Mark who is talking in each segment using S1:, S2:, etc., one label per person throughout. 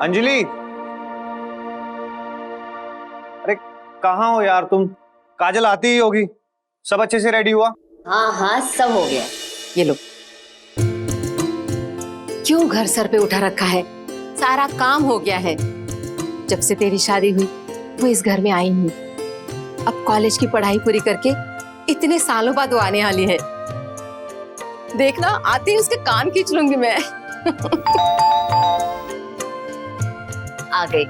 S1: अंजलि, अरे कहाँ हो यार तुम? काजल आती ही होगी। सब अच्छे से रेडी हुआ?
S2: हाँ हाँ, सब हो गया। ये लो। क्यों घर सर पे उठा रखा है? सारा काम हो गया है। जब से तेरी शादी हुई वो इस घर में आई नहीं। अब कॉलेज की पढ़ाई पूरी करके इतने सालों बाद वो आने वाली है। देखना, आते ही उसके कान खींच लूंगी मैं। आ गई।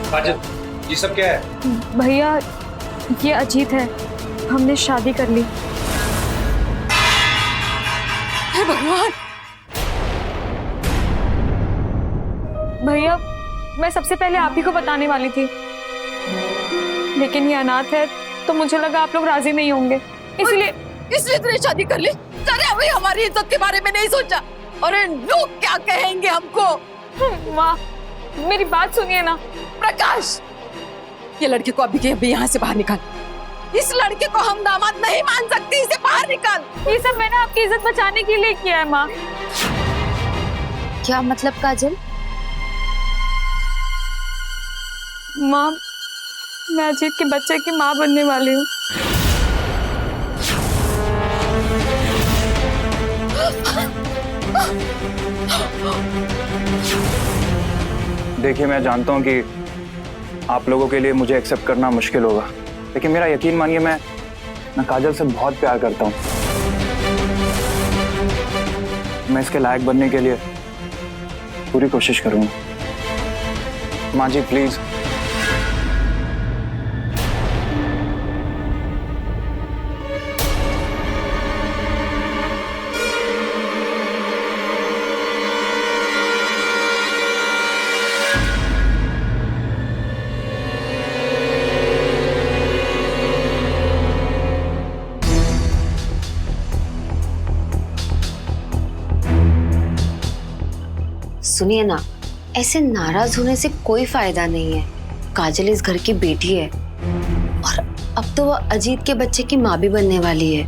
S1: काजल, ये सब क्या है?
S3: भैया, ये अजीत है। हमने शादी कर ली।
S2: हे भगवान!
S3: भैया, मैं सबसे पहले आप ही को बताने वाली थी, लेकिन ये अनाथ है तो मुझे लगा आप लोग राजी नहीं होंगे,
S2: इसलिए तूने शादी कर ली? अरे अभी हमारी इज्जत के बारे में नहीं सोचा। अरे लोग क्या कहेंगे हमको?
S3: माँ, मेरी बात सुनिए ना।
S2: प्रकाश, ये लड़के को अभी के अभी यहाँ से बाहर निकाल। इस लड़के को हम दामाद नहीं मान सकती, इसे बाहर निकाल।
S3: ये सब मैंने आपकी इज्जत बचाने के लिए किया है माँ।
S4: क्या मतलब काजल?
S3: माँ, मैं अजीत के बच्चे की माँ बनने वाली हूँ।
S1: देखिए, मैं जानता हूँ कि आप लोगों के लिए मुझे एक्सेप्ट करना मुश्किल होगा, लेकिन मेरा यकीन मानिए, मैं काजल से बहुत प्यार करता हूँ। मैं इसके लायक बनने के लिए पूरी कोशिश करूँगा। माँ जी प्लीज।
S4: सुनिए ना, ऐसे नाराज होने से कोई फायदा नहीं है। काजल इस घर की बेटी है और अब तो वह अजीत के बच्चे की माँ भी बनने वाली है।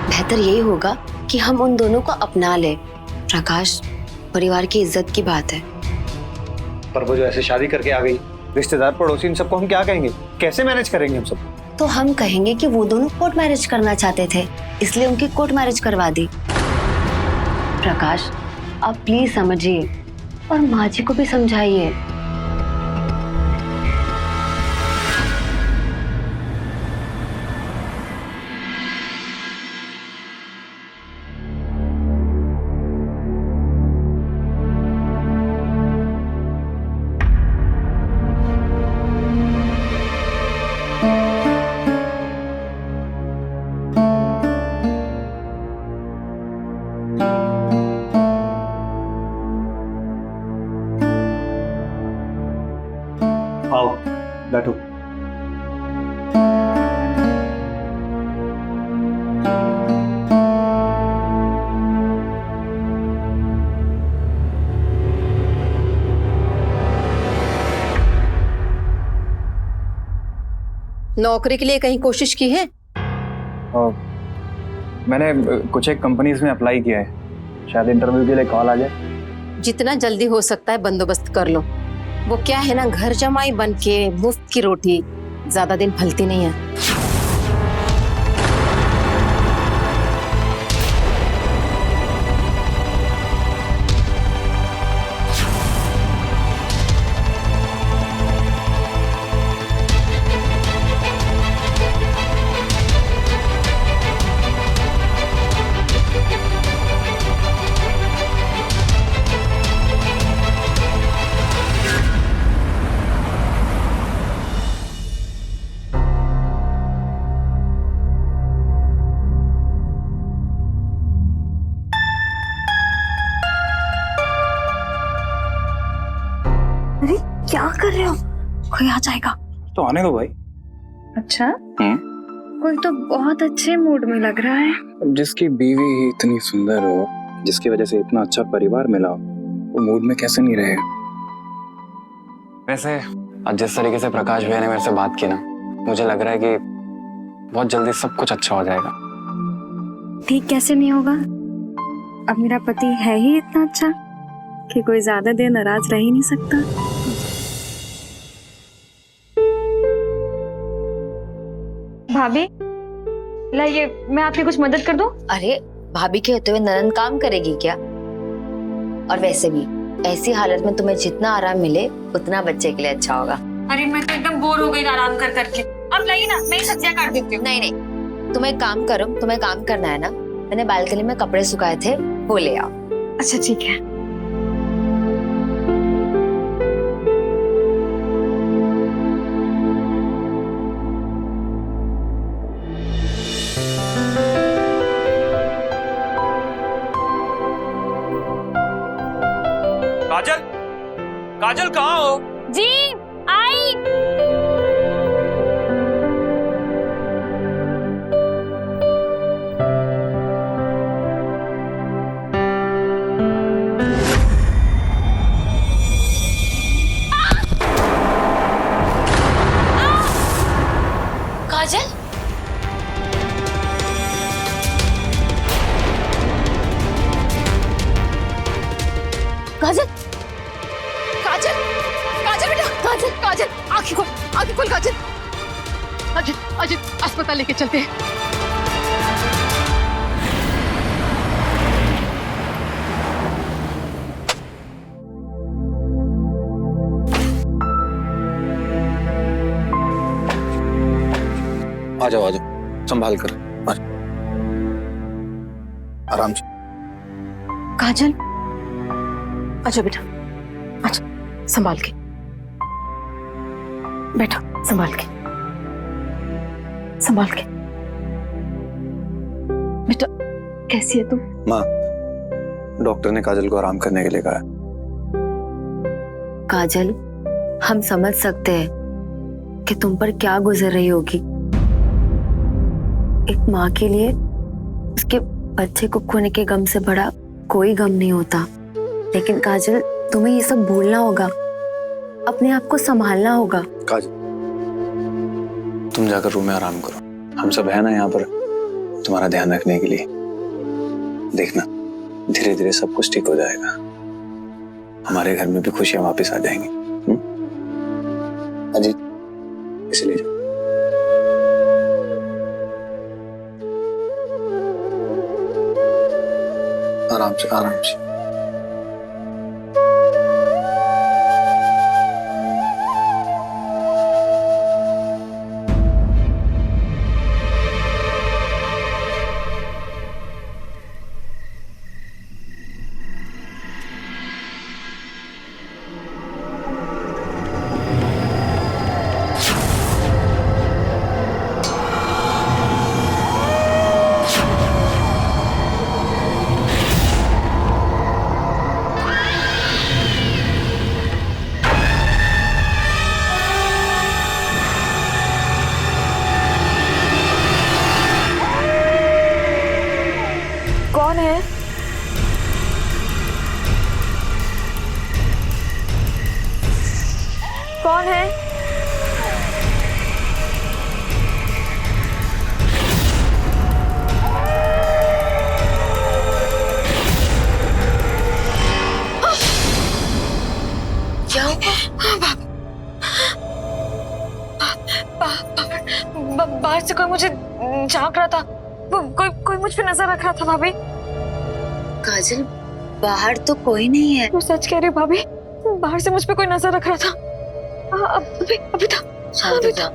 S4: बेहतर यही होगा कि हम उन दोनों को अपना ले। प्रकाश, परिवार की इज्जत की बात है।
S1: पर वो जो ऐसे शादी करके आ गई, रिश्तेदार पड़ोसी इन सबको हम क्या कहेंगे? कैसे मैनेज करेंगे हम सब?
S4: तो हम कहेंगे कि वो दोनों कोर्ट मैरिज करना चाहते थे, इसलिए उनकी कोर्ट मैरिज करवा दी। प्रकाश, आप प्लीज समझिए और माँ जी को भी समझाइए।
S1: आओ बैठो।
S2: नौकरी के लिए कहीं कोशिश की है?
S1: मैंने कुछ एक कंपनीज में अप्लाई किया है, शायद इंटरव्यू के लिए कॉल आ जाए।
S2: जितना जल्दी हो सकता है बंदोबस्त कर लो। वो क्या है ना, घर जमाई बन के मुफ्त की रोटी ज्यादा दिन फलती नहीं है।
S4: क्या कर रहे हो? कोई आ जाएगा।
S1: तो आने दो भाई।
S4: अच्छा, कोई तो बहुत अच्छे मूड में लग रहा है।
S1: जिसकी बीवी ही इतनी सुंदर हो, जिसकी वजह से इतना अच्छा परिवार मिला हो, वो मूड में कैसे नहीं रहे? वैसे आज जिस तरीके से प्रकाश भैया ने मेरे से बात की ना, मुझे लग रहा है कि बहुत जल्दी सब कुछ अच्छा हो जाएगा।
S5: ठीक कैसे नहीं होगा? अब मेरा पति है ही इतना अच्छा कि कोई ज्यादा देर नाराज रह ही नहीं सकता।
S3: भाभी लाइए, मैं आपकी कुछ मदद कर दूं?
S4: अरे भाभी के होते हुए ननद काम करेगी क्या? और वैसे भी ऐसी हालत में तुम्हें जितना आराम मिले उतना बच्चे के लिए अच्छा होगा।
S3: अरे मैं तो एकदम बोर हो गई आराम कर करके। अब लाइए ना, मैं सब्जियां काट देती हूँ।
S4: नहीं नहीं, तुम्हें काम करो, तुम्हें काम करना है ना। मैंने बालकनी में कपड़े सुखाए थे, वो ले आओ।
S5: अच्छा ठीक है।
S1: काजल, काजल कहाँ हो?
S3: जी आई।
S4: काजल, काजल, काजल, काजल बेटा, काजल, काजल, आंखें खोल काजल।
S2: अजित, अजित अस्पताल लेके चलते हैं।
S1: आ जाओ, संभाल कर। आराम से।
S2: काजल, अच्छा बेटा, अच्छा संभाल के बेटा, संभाल के, संभाल के बेटा। कैसी है तू?
S1: माँ, डॉक्टर ने काजल को आराम करने के लिए कहा है।
S4: काजल, हम समझ सकते हैं कि तुम पर क्या गुजर रही होगी। एक माँ के लिए उसके बच्चे को खोने के गम से बड़ा कोई गम नहीं होता। लेकिन काजल, तुम्हें ये सब भूलना होगा, अपने आप को संभालना होगा।
S1: काजल, तुम जाकर रूम में आराम करो। हम सब है ना यहाँ पर तुम्हारा ध्यान रखने के लिए। देखना, धीरे धीरे सब कुछ ठीक हो जाएगा। हमारे घर में भी खुशियां वापस आ जाएंगी। अजीत, इसे ले जाओ। आराम से, आराम से।
S3: कौन है? कौन है?
S4: क्या हुआ?
S3: बाहर से कोई मुझे झांक रहा था। कोई मुझ पे नजर रख रहा था भाभी।
S4: काजल, बाहर तो कोई नहीं है।
S3: तू सच कह रही हो भाभी? बाहर से मुझ पे कोई नजर रख रहा था। अभी था।
S4: शांत हो जाओ,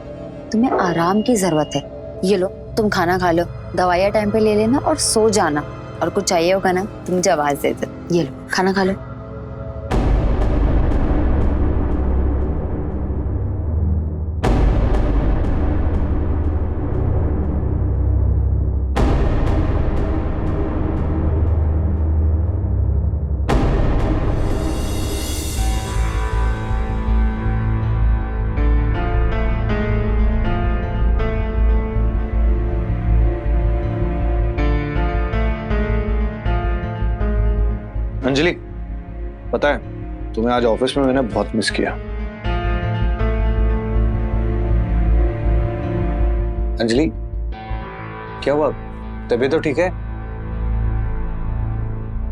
S4: तुम्हें आराम की जरूरत है। ये लो, तुम खाना खा लो, दवाइयाँ टाइम पे ले लेना और सो जाना। और कुछ चाहिए होगा ना तो मुझे आवाज दे दो। ये लो, खाना खा लो।
S1: अंजलि, पता है तुम्हें आज ऑफिस में मैंने बहुत मिस किया। अंजलि, क्या हुआ? तबीयत तो ठीक है?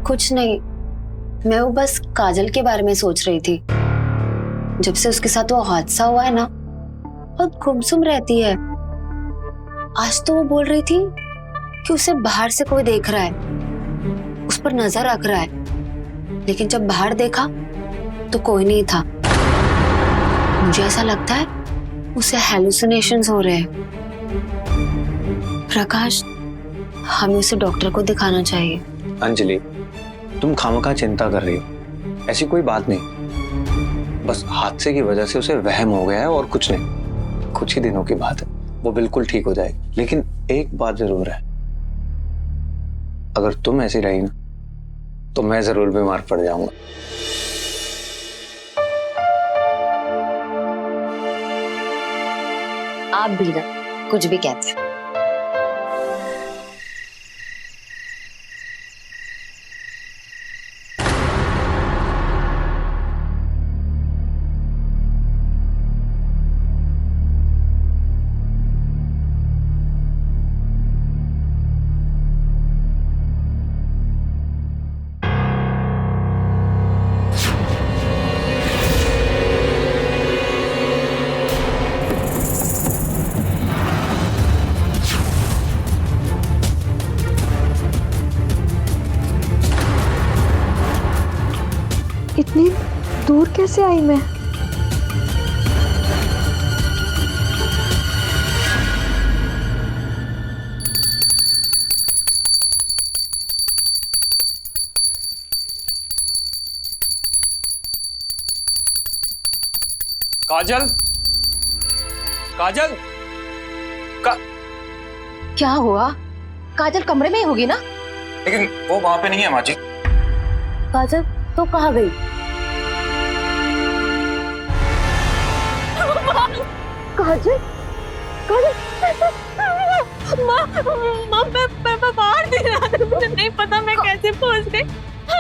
S4: कुछ नहीं, मैं वो बस काजल के बारे में सोच रही थी। जब से उसके साथ वो हादसा हुआ है ना, बहुत गुमसुम रहती है। आज तो वो बोल रही थी कि उसे बाहर से कोई देख रहा है, उस पर नजर रख रहा है, लेकिन जब बाहर देखा तो कोई नहीं था। मुझे ऐसा लगता है उसे हेलुसिनेशंस हो रहे हैं। प्रकाश, हमें उसे डॉक्टर को दिखाना चाहिए।
S1: अंजलि, तुम खामखा चिंता कर रही हो, ऐसी कोई बात नहीं। बस हादसे की वजह से उसे वहम हो गया है और कुछ नहीं। कुछ ही दिनों की बात है, वो बिल्कुल ठीक हो जाएगी। लेकिन एक बात जरूर है, अगर तुम ऐसी रही ना तो मैं जरूर बीमार पड़ जाऊंगा।
S4: आप भी ना कुछ भी कहते हैं।
S3: इतनी दूर कैसे आई मैं?
S1: काजल, काजल,
S2: क्या हुआ? काजल कमरे में ही होगी ना?
S1: लेकिन वो वहां पे नहीं है माँ जी।
S4: काजल तो कहाँ गई?
S3: काजल, माँ मैं बाहर नहीं रहा था, मुझे नहीं पता मैं कैसे पहुंच गई।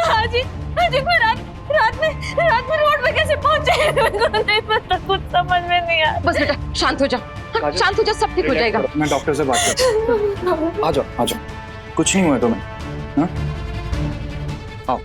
S3: हाजी मैं रात में रोड पे कैसे पहुंचे मुझे नहीं पता, कुछ समझ में नहीं आया।
S2: बस बेटा शांत हो जा, शांत हो जा, सब ठीक हो जाएगा।
S1: मैं डॉक्टर से बात करता हूँ। आ जाओ, कुछ नहीं हुआ तुम्हें। हाँ? आओ।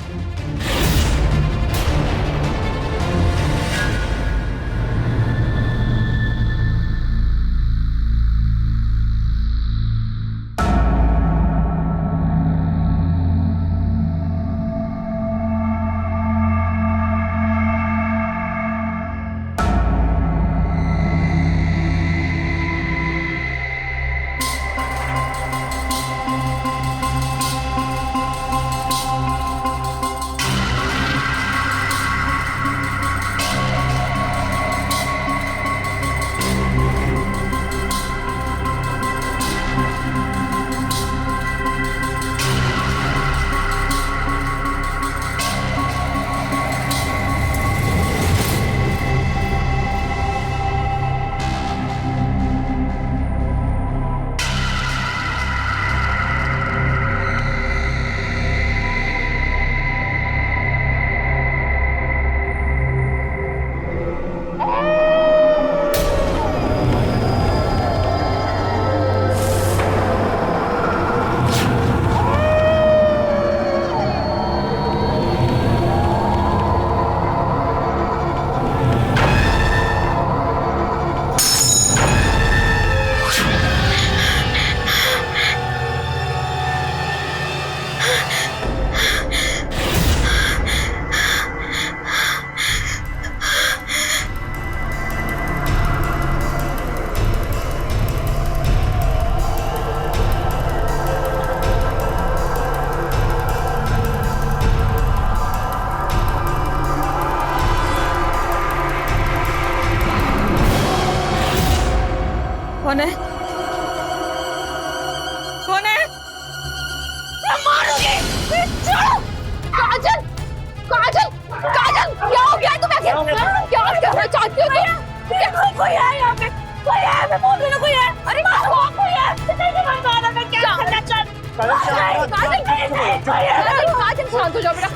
S3: कौन है? कौन है? मैं मारूंगी। छोड़ो। काजल, काजल, काजल, क्या हो गया तुम्हें? क्या करना चाहती हो तुम? कोई है यहाँ पे? कोई है? मैं बोल रही हूँ कोई है। अरे कोई है? मैं मारा, मैं क्या करना चाहती हूँ? काजल, काजल, काजल शांत हो जाओ बेटा।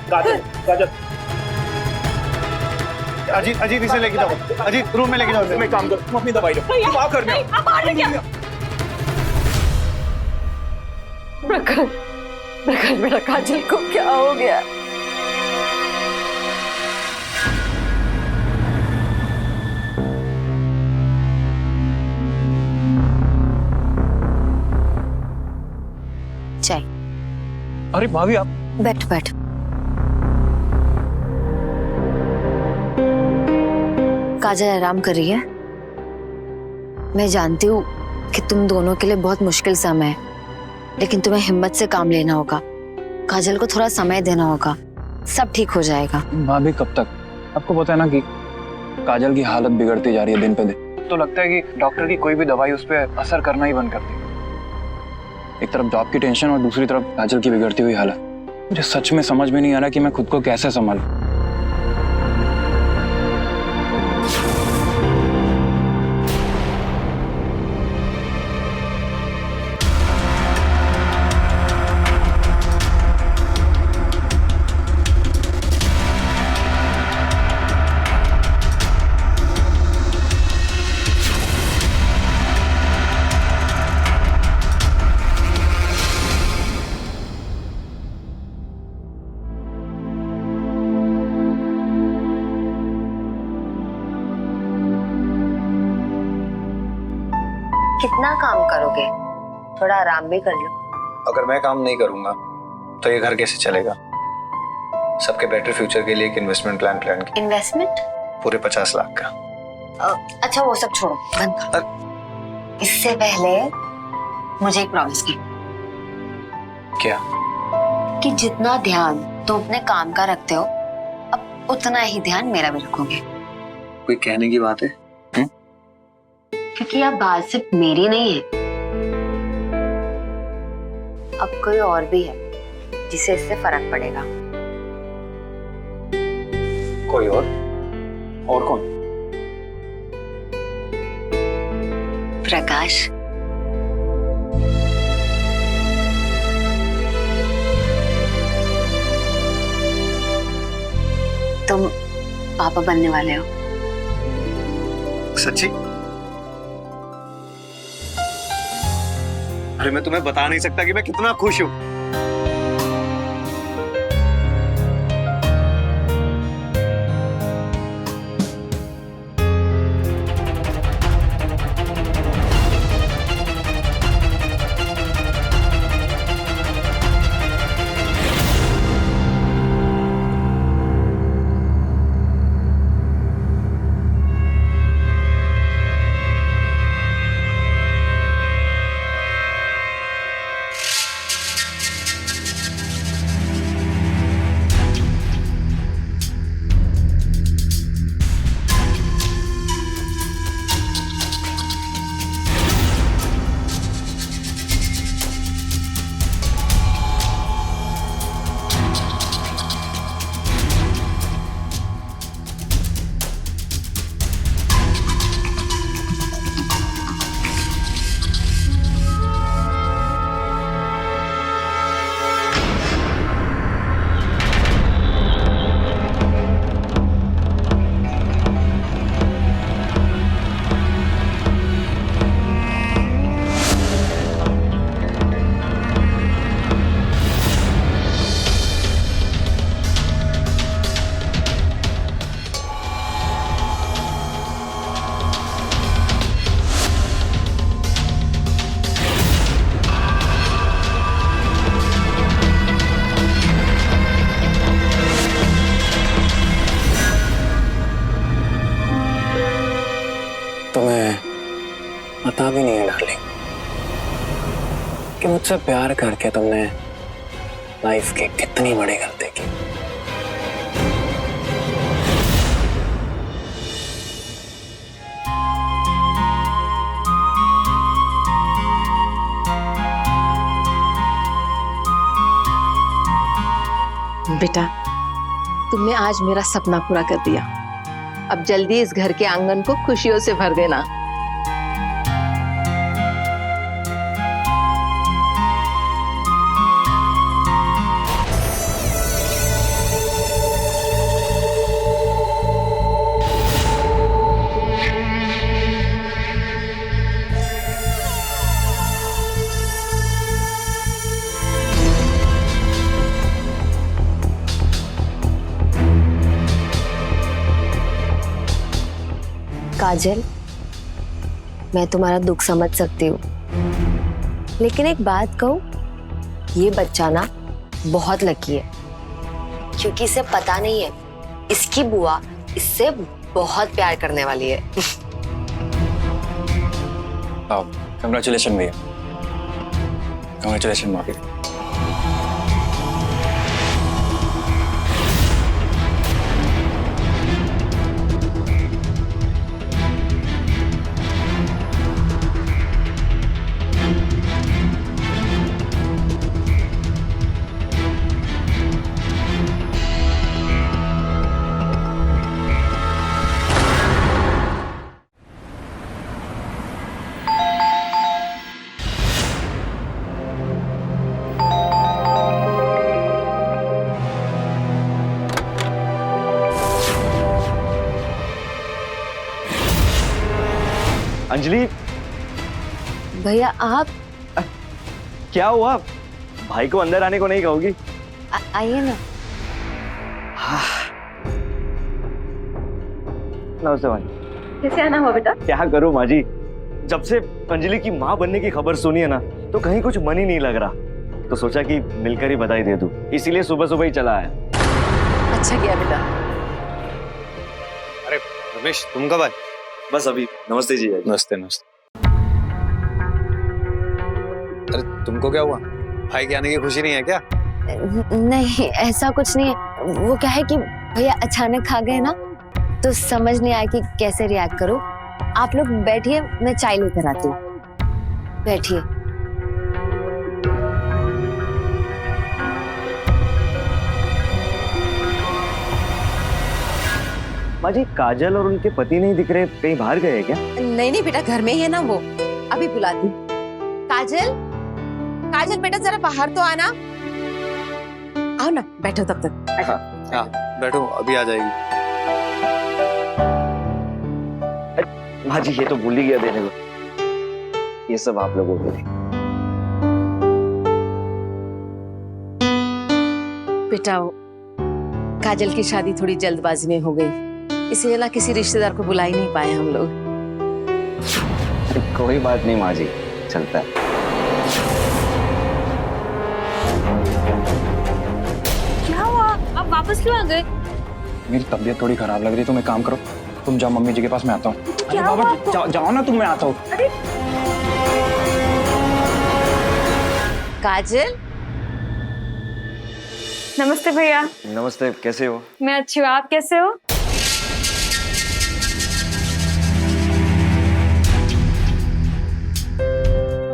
S6: काजल काजल अजीत अजीत इसे लेके जाओ, अजीत रूम में लेके जाओ। मैं काम कर, तुम अपनी दवाई लो, तुम आओ घर में आओ।
S2: प्रखर, प्रखर मेरा काजल को क्या हो गया?
S4: चाय।
S6: अरे भाभी आप
S4: बैठ बैठ। काजल आराम कर रही है। मैं जानती हूँ कि तुम दोनों के लिए बहुत मुश्किल समय है, लेकिन तुम्हें हिम्मत से काम लेना होगा। काजल को थोड़ा समय देना होगा, सब ठीक हो जाएगा।
S1: भाभी कब तक? आपको पता है ना कि काजल की हालत बिगड़ती जा रही है दिन पे दिन। तो लगता है कि डॉक्टर की कोई भी दवाई उस पर असर करना ही बंद कर दी। एक तरफ जॉब की टेंशन और दूसरी तरफ काजल की बिगड़ती हुई हालत। मुझे सच में समझ में नहीं आ रहा कि मैं खुद को कैसे संभालूं।
S4: कितना काम करोगे? थोड़ा आराम भी कर लो।
S1: अगर मैं काम नहीं करूंगा तो ये घर कैसे चलेगा? सबके बेटर फ्यूचर के लिए एक इन्वेस्टमेंट प्लान किया।
S4: इन्वेस्टमेंट?
S1: पूरे 50 लाख का।
S4: अच्छा वो सब छोड़ो, बंद करो। इससे पहले मुझे एक प्रॉमिस की।
S1: क्या?
S4: कि जितना ध्यान तुम अपने काम का रखते हो, अब उतना ही ध्यान मेरा भी रखोगे।
S1: कोई कहने की बात है?
S4: क्योंकि अब बात सिर्फ मेरी नहीं है, अब कोई और भी है जिसे इससे फर्क पड़ेगा।
S1: कोई और? और कौन?
S4: प्रकाश। तुम पापा बनने वाले हो।
S1: सच्ची? अरे मैं तुम्हें बता नहीं सकता कि मैं कितना खुश हूं। पता भी नहीं है डार्लिंग कि मुझसे प्यार करके तुमने लाइफ के कितनी बड़ी गलती की।
S2: बेटा, तुमने आज मेरा सपना पूरा कर दिया। अब जल्दी इस घर के आंगन को खुशियों से भर देना।
S4: काजल, मैं तुम्हारा दुख समझ सकती हूँ, लेकिन एक बात कहूँ, ये बच्चा ना बहुत लकी है, क्योंकि इसे पता नहीं है इसकी बुआ इससे बहुत प्यार करने वाली है।
S1: कंग्रेचुलेशन भैया, कंग्रेचुलेशन माफी।
S7: अंजलि,
S4: भैया आप
S7: क्या हुआ? भाई को अंदर आने को नहीं कहोगी?
S4: आइए ना।
S7: नमस्ते भाई।
S2: कैसे आना हुआ बेटा?
S7: क्या करूं माँ जी, जब से अंजलि की माँ बनने की खबर सुनी है ना, तो कहीं कुछ मन ही नहीं लग रहा, तो सोचा कि मिलकर ही बधाई दे दूं, इसीलिए सुबह सुबह ही चला आया।
S2: अच्छा किया बेटा।
S6: अरे रमेश, तुम कब आए?
S7: बस अभी। नमस्ते जी।
S1: नमस्ते नमस्ते। अरे तुमको क्या हुआ? भाई के आने की खुशी नहीं है क्या?
S4: नहीं, ऐसा कुछ नहीं है। वो क्या है कि भैया अचानक आ गए ना, तो समझ नहीं आया कि कैसे रिएक्ट करूं। आप लोग बैठिए, मैं चाय लेकर आती हूँ। बैठिए।
S7: माँ जी, काजल और उनके पति नहीं दिख रहे, कहीं बाहर गए क्या?
S2: नहीं बेटा, घर में ही है ना वो। अभी बुलाती। काजल, काजल बेटा जरा बाहर तो आना। आओ ना, बैठो तब तक।
S1: हाँ बैठो, अभी आ जाएगी।
S7: माँ जी, ये तो भूल ही गया देने को। ये सब आप लोगों के लिए।
S2: बेटा, काजल की शादी थोड़ी जल्दबाजी में हो गई, इसलिए ना किसी रिश्तेदार को बुला ही नहीं पाए हम लोग।
S7: कोई बात नहीं माँ जी, चलता है।
S5: क्या हुआ? आप वापस क्यों आ गए?
S1: मेरी तबीयत थोड़ी खराब लग रही है, तुम एक काम करो, तुम जाओ मम्मी जी के पास, मैं आता हूँ।
S5: क्या
S1: बाबा
S5: हुआ
S1: जी, जाओ ना तुम, मैं आता हूँ।
S2: काजल,
S5: नमस्ते भैया।
S7: नमस्ते, कैसे हो?
S5: मैं अच्छी हूँ, आप कैसे हो?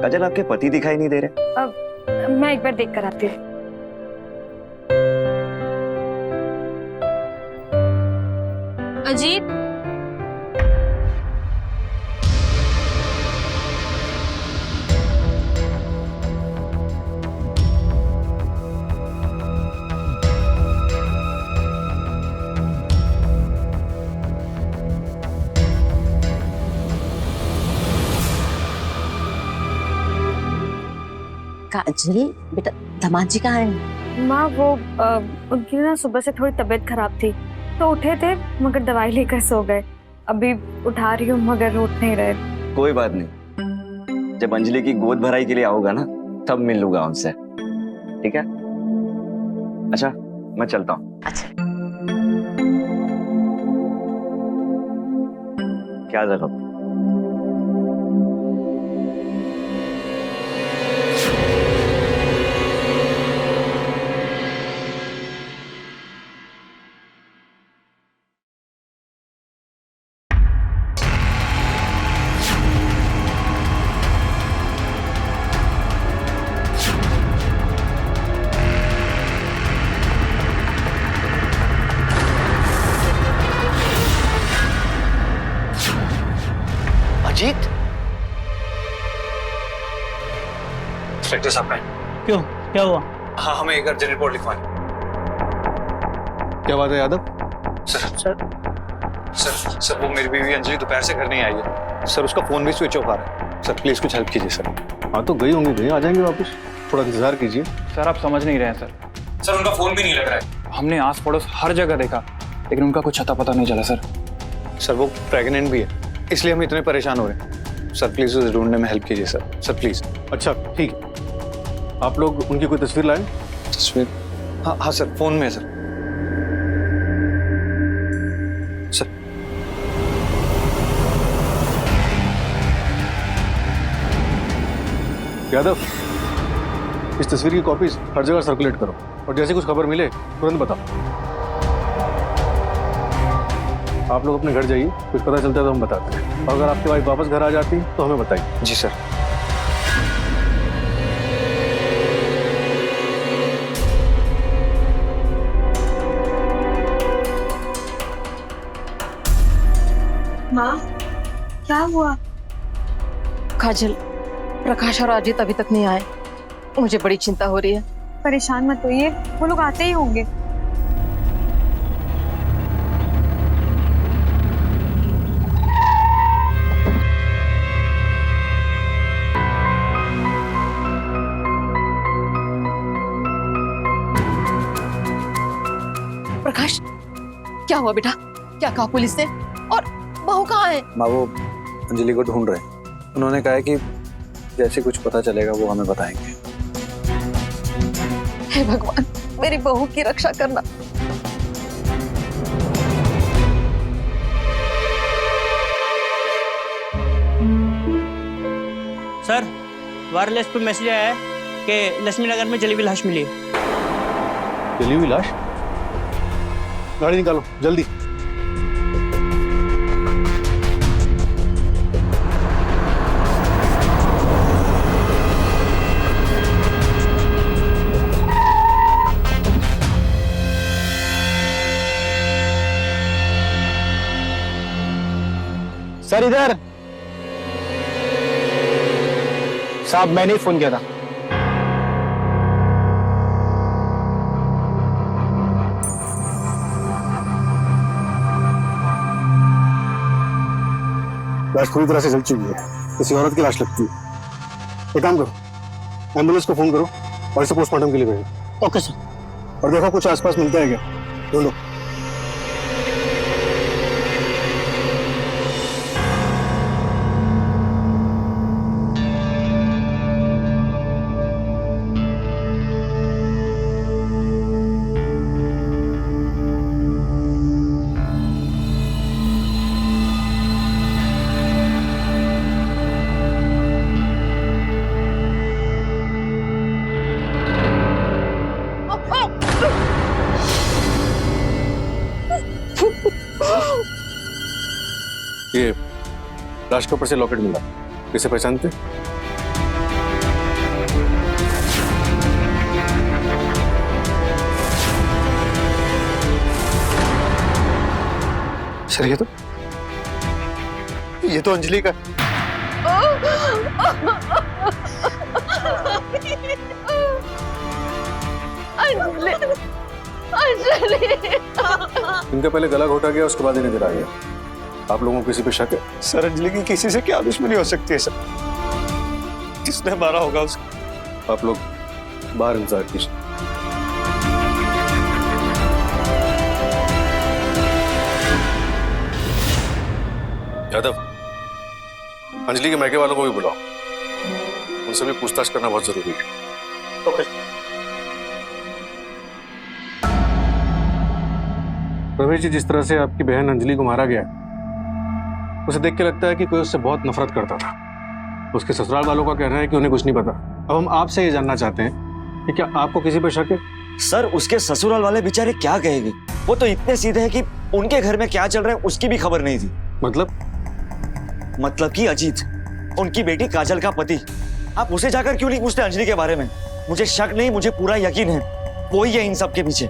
S7: काजल, आपके पति दिखाई नहीं दे रहे?
S5: अब मैं एक बार देख कर आती हूँ। अजीत,
S2: काजल बेटा, दामाद जी कहाँ है?
S5: माँ वो उनकी ना सुबह से थोड़ी तबीयत खराब थी, तो उठे थे मगर दवाई लेकर सो गए। अभी उठा रही हूँ मगर उठ नहीं रहे।
S7: कोई बात नहीं, जब अंजलि की गोद भराई के लिए आओगा ना, तब मिल लूंगा उनसे, ठीक है? अच्छा, मैं चलता हूँ।
S2: अच्छा।
S7: क्या जगह? अजीत,
S1: इंस्पेक्टर साहब का।
S8: क्यों, क्या हुआ?
S1: हाँ, हमें एक अर्जेंट रिपोर्ट लिखवानी।
S6: क्या बात है यादव?
S1: सर वो मेरी बीवी अंजलि दोपहर से घर नहीं आई है सर, उसका फोन भी स्विच ऑफ आ रहा है सर, प्लीज कुछ हेल्प कीजिए सर।
S6: हाँ तो गई होंगी, भैया आ जाएंगे वापस, थोड़ा इंतजार कीजिए।
S8: सर आप समझ नहीं रहे हैं
S1: सर उनका फोन भी नहीं लग रहा है। हमने आस पड़ोस हर जगह देखा, लेकिन उनका कुछ अता पता नहीं चला सर। सर वो प्रेग्नेंट भी है, इसलिए हम इतने परेशान हो रहे हैं। सर प्लीज उसे ढूंढने में हेल्प कीजिए सर। Sir please.
S6: अच्छा ठीक है, आप लोग उनकी कोई तस्वीर लाएं।
S1: तस्वीर? हाँ हाँ सर, फोन में है सर। सर
S6: यादव, इस तस्वीर की कॉपीज हर जगह सर्कुलेट करो और जैसे कुछ खबर मिले तुरंत बताओ। आप लोग अपने घर जाइए, कुछ पता चलता है तो हम बताते हैं, और अगर आपकी वाइफ वापस घर आ जाती तो हमें बताइए।
S1: जी सर।
S5: माँ, क्या हुआ?
S2: काजल, प्रकाश और अजीत अभी तक नहीं आए। मुझे बड़ी चिंता हो रही है।
S5: परेशान मत होइए, वो लोग आते ही होंगे।
S2: प्रकाश, क्या हुआ बेटा? क्या कहा पुलिस ने? और बहू कहाँ है?
S1: माँ वो अंजलि को ढूंढ रहे हैं। उन्होंने कहा है कि जैसे कुछ पता चलेगा वो हमें बताएंगे।
S2: हे भगवान, मेरी बहू की रक्षा करना।
S8: सर, वायरलेस पे मैसेज आया है कि लक्ष्मी नगर में जली हुई लाश मिली है।
S6: जली हुई लाश? गाड़ी निकालो जल्दी।
S8: सर इधर। साहब मैंने ही फोन किया था।
S6: लाश पूरी तरह से जल चुकी है, किसी औरत की लाश लगती है। एक काम करो, एम्बुलेंस को फोन करो और इसे पोस्टमार्टम के लिए भेजो।
S8: Okay sir.
S6: और देखो कुछ आसपास मिलता है क्या, ढूंढो। ये लाश के ऊपर से लॉकेट मिला, इसे पहचानते? सर ये तो अंजलि का। इनका पहले गला घोटा गया, उसके बाद इन्हें गिरा गया। आप लोगों को किसी पे शक है?
S9: सर अंजलि की किसी से क्या दुश्मनी हो सकती है सर? किसने मारा होगा उसको?
S6: आप लोग बाहर इंतजार कीजिए। यादव, अंजलि के मैके वालों को भी बुलाओ, उनसे भी पूछताछ करना बहुत जरूरी है।
S9: ओके।
S6: प्रवेश जी, जिस तरह से आपकी बहन अंजलि को मारा गया, उसे देख के लगता है कि कोई उससे बहुत नफरत करता था। उसके ससुराल वालों का कहना है कि उन्हें कुछ नहीं पता। अब हम आपसे ये जानना चाहते हैं कि क्या आपको किसी पर शक है?
S7: सर उसके ससुराल वाले बेचारे क्या कहेंगे? वो तो इतने सीधे हैं कि उनके घर में क्या चल रहा है उसकी भी खबर नहीं थी। मतलब कि अजीत, उनकी बेटी काजल का पति, आप उसे जाकर क्यों नहीं पूछते अंजलि के बारे में? मुझे शक नहीं, मुझे पूरा यकीन है वही है इन सब के पीछे।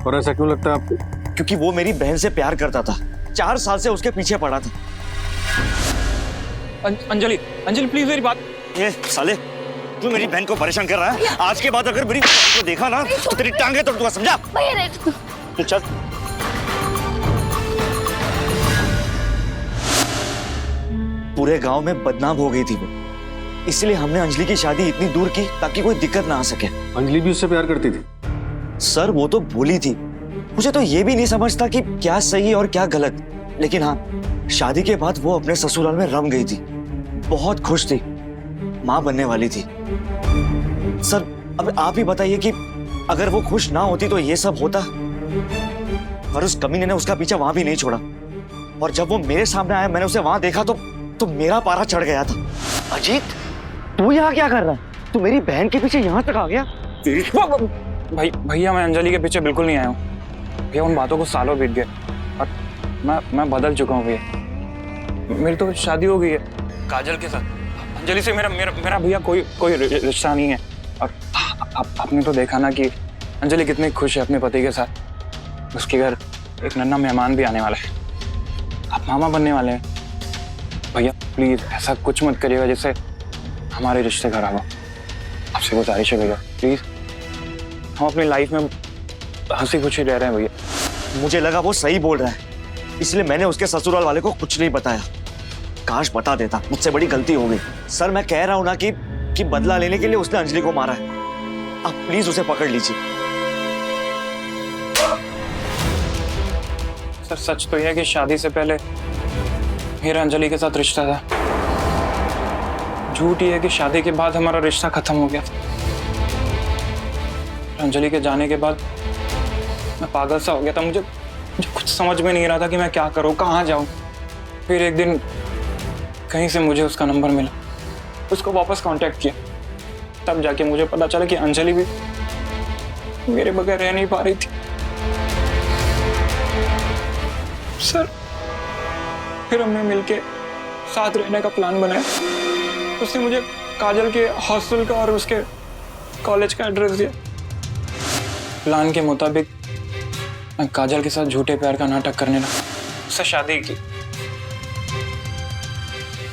S6: और ऐसा क्यों लगता है आपको?
S7: क्योंकि वो मेरी बहन से प्यार करता था, 4 साल से उसके पीछे पड़ा था।
S8: अंजलि प्लीज मेरी बात।
S7: ये साले, तू मेरी बहन को परेशान कर रहा है। आज के बाद अगर मेरी बहन को देखा ना तो तेरी टांगे तोड़ दूंगा, समझा? तू चल। पूरे गांव में बदनाम हो गई थी वो, इसलिए हमने अंजलि की शादी इतनी दूर की ताकि कोई दिक्कत ना आ सके।
S6: अंजलि भी उससे प्यार करती थी?
S7: सर वो तो भूली थी, मुझे तो ये भी नहीं समझता कि क्या सही और क्या गलत, लेकिन हाँ, शादी के बाद वो अपने ससुराल में रम गई थी, बहुत खुश थी, माँ बनने वाली थी। सर अब आप ही बताइए कि अगर वो खुश ना होती तो ये सब होता? और उस कमीने ने उसका पीछा वहां भी नहीं छोड़ा, और जब वो मेरे सामने आया मैंने उसे वहां देखा तो मेरा पारा चढ़ गया था। अजीत, तू यहाँ क्या कर रहा है? तू मेरी बहन के पीछे यहाँ तक आ गया?
S1: भैया मैं अंजलि के पीछे बिल्कुल नहीं आया हूँ भैया। उन बातों को सालों बीत गए और मैं बदल चुका हूँ भैया। मेरी तो शादी हो गई है काजल के साथ। अंजलि से मेरा भैया कोई रिश्ता नहीं है। और आपने तो देखा ना कि अंजलि कितनी खुश है अपने पति के साथ। उसके घर एक नन्हा मेहमान भी आने वाला है, आप मामा बनने वाले हैं। भैया प्लीज ऐसा कुछ मत करिएगा जिससे हमारे रिश्ते खराब हो। आपसे गुजारिश है भैया प्लीज। हम अपनी लाइफ में हंसी खुशी रह रहे हैं भैया।
S7: मुझे लगा वो सही बोल रहा है, इसलिए मैंने उसके ससुराल वाले को कुछ नहीं बताया। काश बता देता, मुझसे बड़ी गलती हो गई। सर मैं कह रहा हूं ना कि बदला लेने के लिए उसने अंजलि को मारा है। आप प्लीज उसे पकड़ लीजिए।
S1: सर सच तो यह है कि शादी से पहले मेरा अंजलि के साथ रिश्ता था। झूठ ये है कि शादी के बाद हमारा रिश्ता खत्म हो गया था। अंजलि के जाने के बाद मैं पागल सा हो गया था। मुझे कुछ समझ में नहीं रहा था कि मैं क्या करूं, कहाँ जाऊं। फिर एक दिन कहीं से मुझे उसका नंबर मिला, उसको वापस कांटेक्ट किया। तब जाके मुझे पता चला कि अंजलि भी मेरे बगैर रह नहीं पा रही थी। सर फिर हमने मिलके साथ रहने का प्लान बनाया। उसने मुझे काजल के हॉस्टल का और उसके कॉलेज का एड्रेस दिया। प्लान के मुताबिक मैं काजल के साथ झूठे प्यार का नाटक करने लगा, उससे शादी की,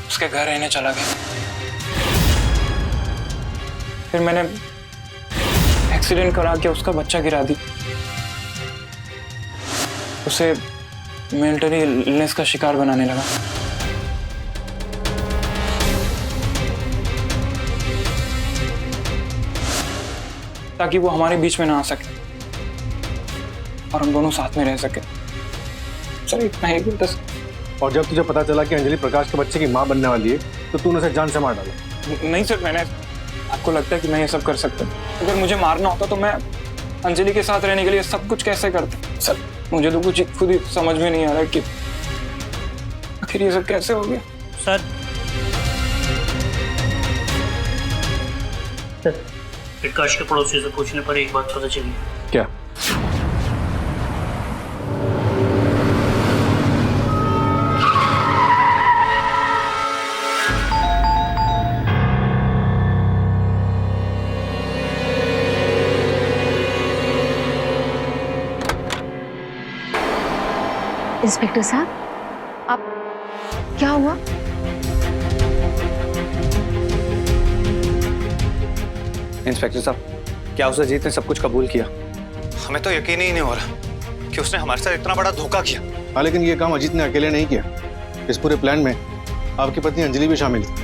S1: उसके घर रहने चला गया। फिर मैंने एक्सीडेंट करा के उसका बच्चा गिरा दी, उसे मेंटली इलनेस का शिकार बनाने लगा। ताकि वो हमारे बीच में ना आ सके और हम दोनों साथ में रह सके। सर इतना ही बस।
S6: और जब तुझे पता चला कि अंजलि प्रकाश के बच्चे की माँ बनने वाली है तो तूने उसे जान से मार डाला?
S1: नहीं सर, मैंने, आपको लगता है कि मैं ये सब कर सकता हूँ? अगर मुझे मारना होता तो मैं अंजलि के साथ रहने के लिए सब कुछ कैसे करता? सर मुझे तो कुछ खुद ही समझ में नहीं आ रहा कि आखिर ये सब कैसे हो गया।
S8: सर प्रकाश के पड़ोसी से पूछने पर एक बात पता चली।
S6: क्या?
S2: इंस्पेक्टर साहब, आप क्या हुआ?
S1: इंस्पेक्टर साहब, क्या उस अजीत ने सब कुछ कबूल किया? हमें तो यकीन ही नहीं हो रहा कि उसने हमारे साथ इतना बड़ा धोखा किया।
S6: हाँ, लेकिन ये काम अजीत ने अकेले नहीं किया। इस पूरे प्लान में आपकी पत्नी अंजलि भी शामिल थी।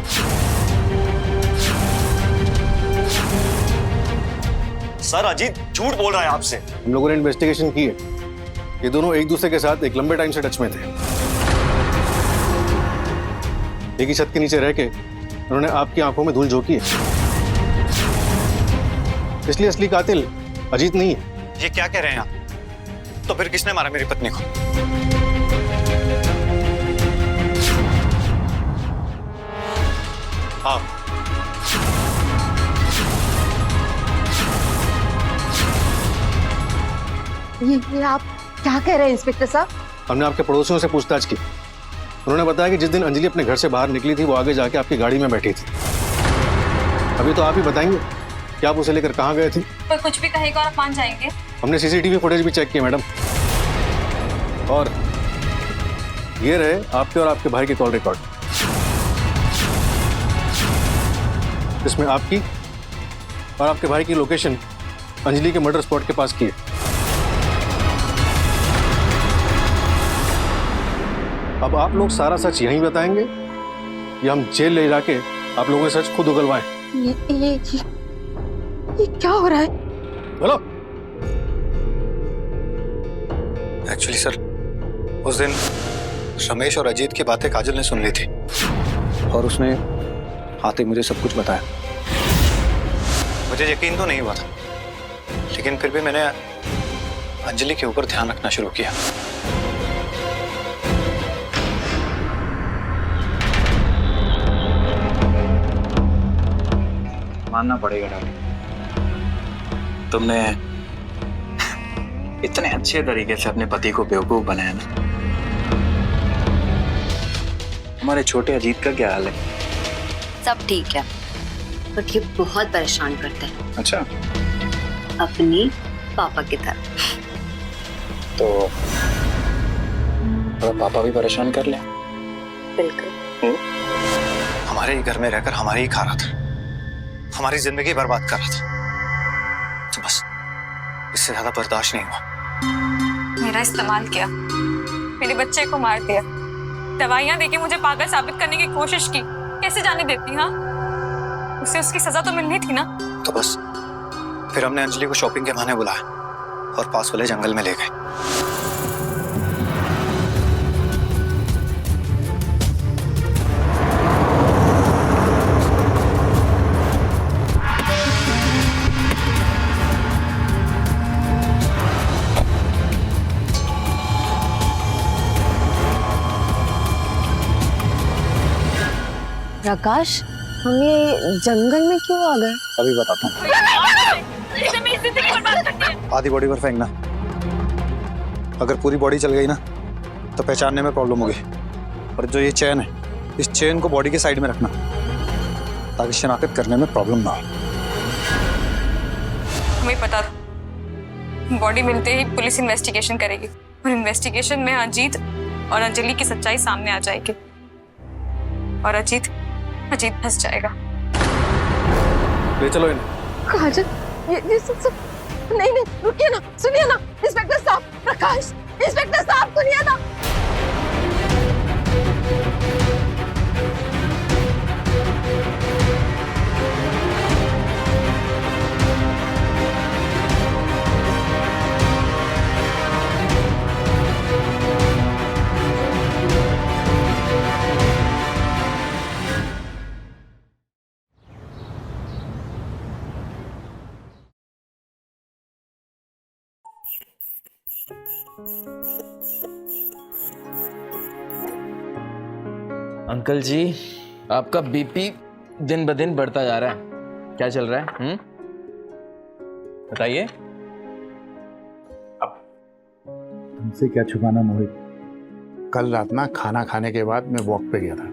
S7: सर अजीत झूठ बोल रहा है आपसे।
S6: हम लोगों ने इन्वेस्टिगेशन की है, ये दोनों एक दूसरे के साथ एक लंबे टाइम से टच में थे। एक ही छत के नीचे रह के उन्होंने आपकी आंखों में धूल झोंकी है, इसलिए असली कातिल अजीत नहीं है।
S1: ये क्या कह रहे हैं आप? तो फिर किसने मारा मेरी पत्नी को?
S6: आप।
S2: ये आप क्या कह रहे हैं इंस्पेक्टर साहब?
S6: हमने आपके पड़ोसियों से पूछताछ की, उन्होंने बताया कि जिस दिन अंजलि अपने घर से बाहर निकली थी वो आगे जाके आपकी गाड़ी में बैठी थी। अभी तो आप ही बताएंगे कि आप उसे लेकर कहाँ गए थे।
S5: कोई कुछ भी कहेगा और आप मान जाएंगे।
S6: हमने सीसीटीवी फुटेज भी चेक किया मैडम, और ये रहे आपके और आपके भाई के कॉल रिकॉर्ड। इसमें आपकी और आपके भाई की लोकेशन अंजलि के मर्डर स्पॉट के पास की है। अब आप लोग सारा सच यहीं बताएंगे या हम जेल ले जाके आप लोगों से सच खुद उगलवाएं?
S2: ये क्या हो रहा है?
S6: बोलो।
S1: एक्चुअली सर, उस दिन रमेश और अजीत की बातें काजल ने सुन ली थी और उसने आते ही मुझे सब कुछ बताया। मुझे यकीन तो नहीं हुआ था, लेकिन फिर भी मैंने अंजलि के ऊपर ध्यान रखना शुरू किया। मानना पड़ेगा डॉक्टर, तुमने इतने अच्छे तरीके से अपने पति को बेवकूफ बनाया ना। हमारे छोटे अजीत का क्या हाल है?
S4: सब ठीक है, बट ये बहुत परेशान करते हैं।
S1: अच्छा,
S4: अपनी पापा की तरह।
S1: तो पापा भी परेशान कर ले।
S4: बिल्कुल।
S1: हमारे ही घर में रहकर हमारे ही खा रहा था, हमारी जिंदगी बर्बाद कर रहा था, तो बस इससे ज्यादा बर्दाश्त नहीं हुआ।
S5: मेरा इस्तेमाल किया, मेरे बच्चे को मार दिया, दवाइयां देके मुझे पागल साबित करने की कोशिश की। कैसे जाने देती? हाँ, उसे उसकी सजा तो मिलनी थी ना।
S1: तो बस फिर हमने अंजलि को शॉपिंग के बहाने बुलाया और पास वाले जंगल में ले गए।
S4: प्रकाश, हम ये जंगल में क्यों आ गए?
S1: अभी बताता हूँ। आधी बॉडी पर फेंकना, अगर पूरी बॉडी चल गई ना तो पहचानने में प्रॉब्लम होगी। और जो ये चेन है, इस चेन को बॉडी के साइड में रखना ताकि शनाख्त करने में प्रॉब्लम ना हो।
S5: हमें पता था बॉडी मिलते ही पुलिस इन्वेस्टिगेशन करेगी और इन्वेस्टिगेशन में अजीत और अंजलि की सच्चाई सामने आ जाएगी और अजीत फंस जाएगा।
S6: ले चलो इन्हें।
S2: काजल, ये सब नहीं, रुकिए ना, सुनिए ना, इंस्पेक्टर साहब, प्रकाश, इंस्पेक्टर साहब सुनिए ना।
S10: अंकल जी, आपका बीपी दिन ब दिन बढ़ता जा रहा है। क्या चल रहा है? बताइए।
S11: तुमसे क्या छुपाना मोहित, कल रात ना खाना खाने के बाद मैं वॉक पे गया था,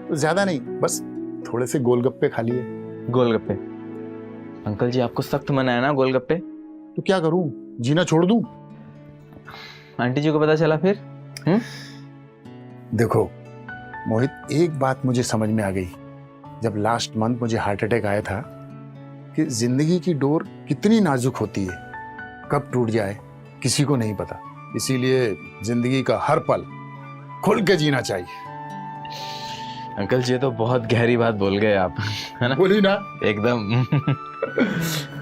S11: तो ज्यादा नहीं, बस थोड़े से गोलगप्पे खा लिए।
S10: गोलगप्पे? अंकल जी, आपको सख्त मना है ना गोलगप्पे?
S11: तो क्या करूं, जीना छोड़ दूं?
S10: आंटी जी को पता चला फिर?
S11: देखो मोहित, एक बात मुझे समझ में आ गई जब लास्ट मंथ मुझे हार्ट अटैक आया था कि जिंदगी की डोर कितनी नाजुक होती है, कब टूट जाए किसी को नहीं पता। इसीलिए जिंदगी का हर पल खुल के जीना चाहिए।
S10: अंकल जी, तो बहुत गहरी बात बोल गए आप, है ना?
S11: बोली ना
S10: एकदम।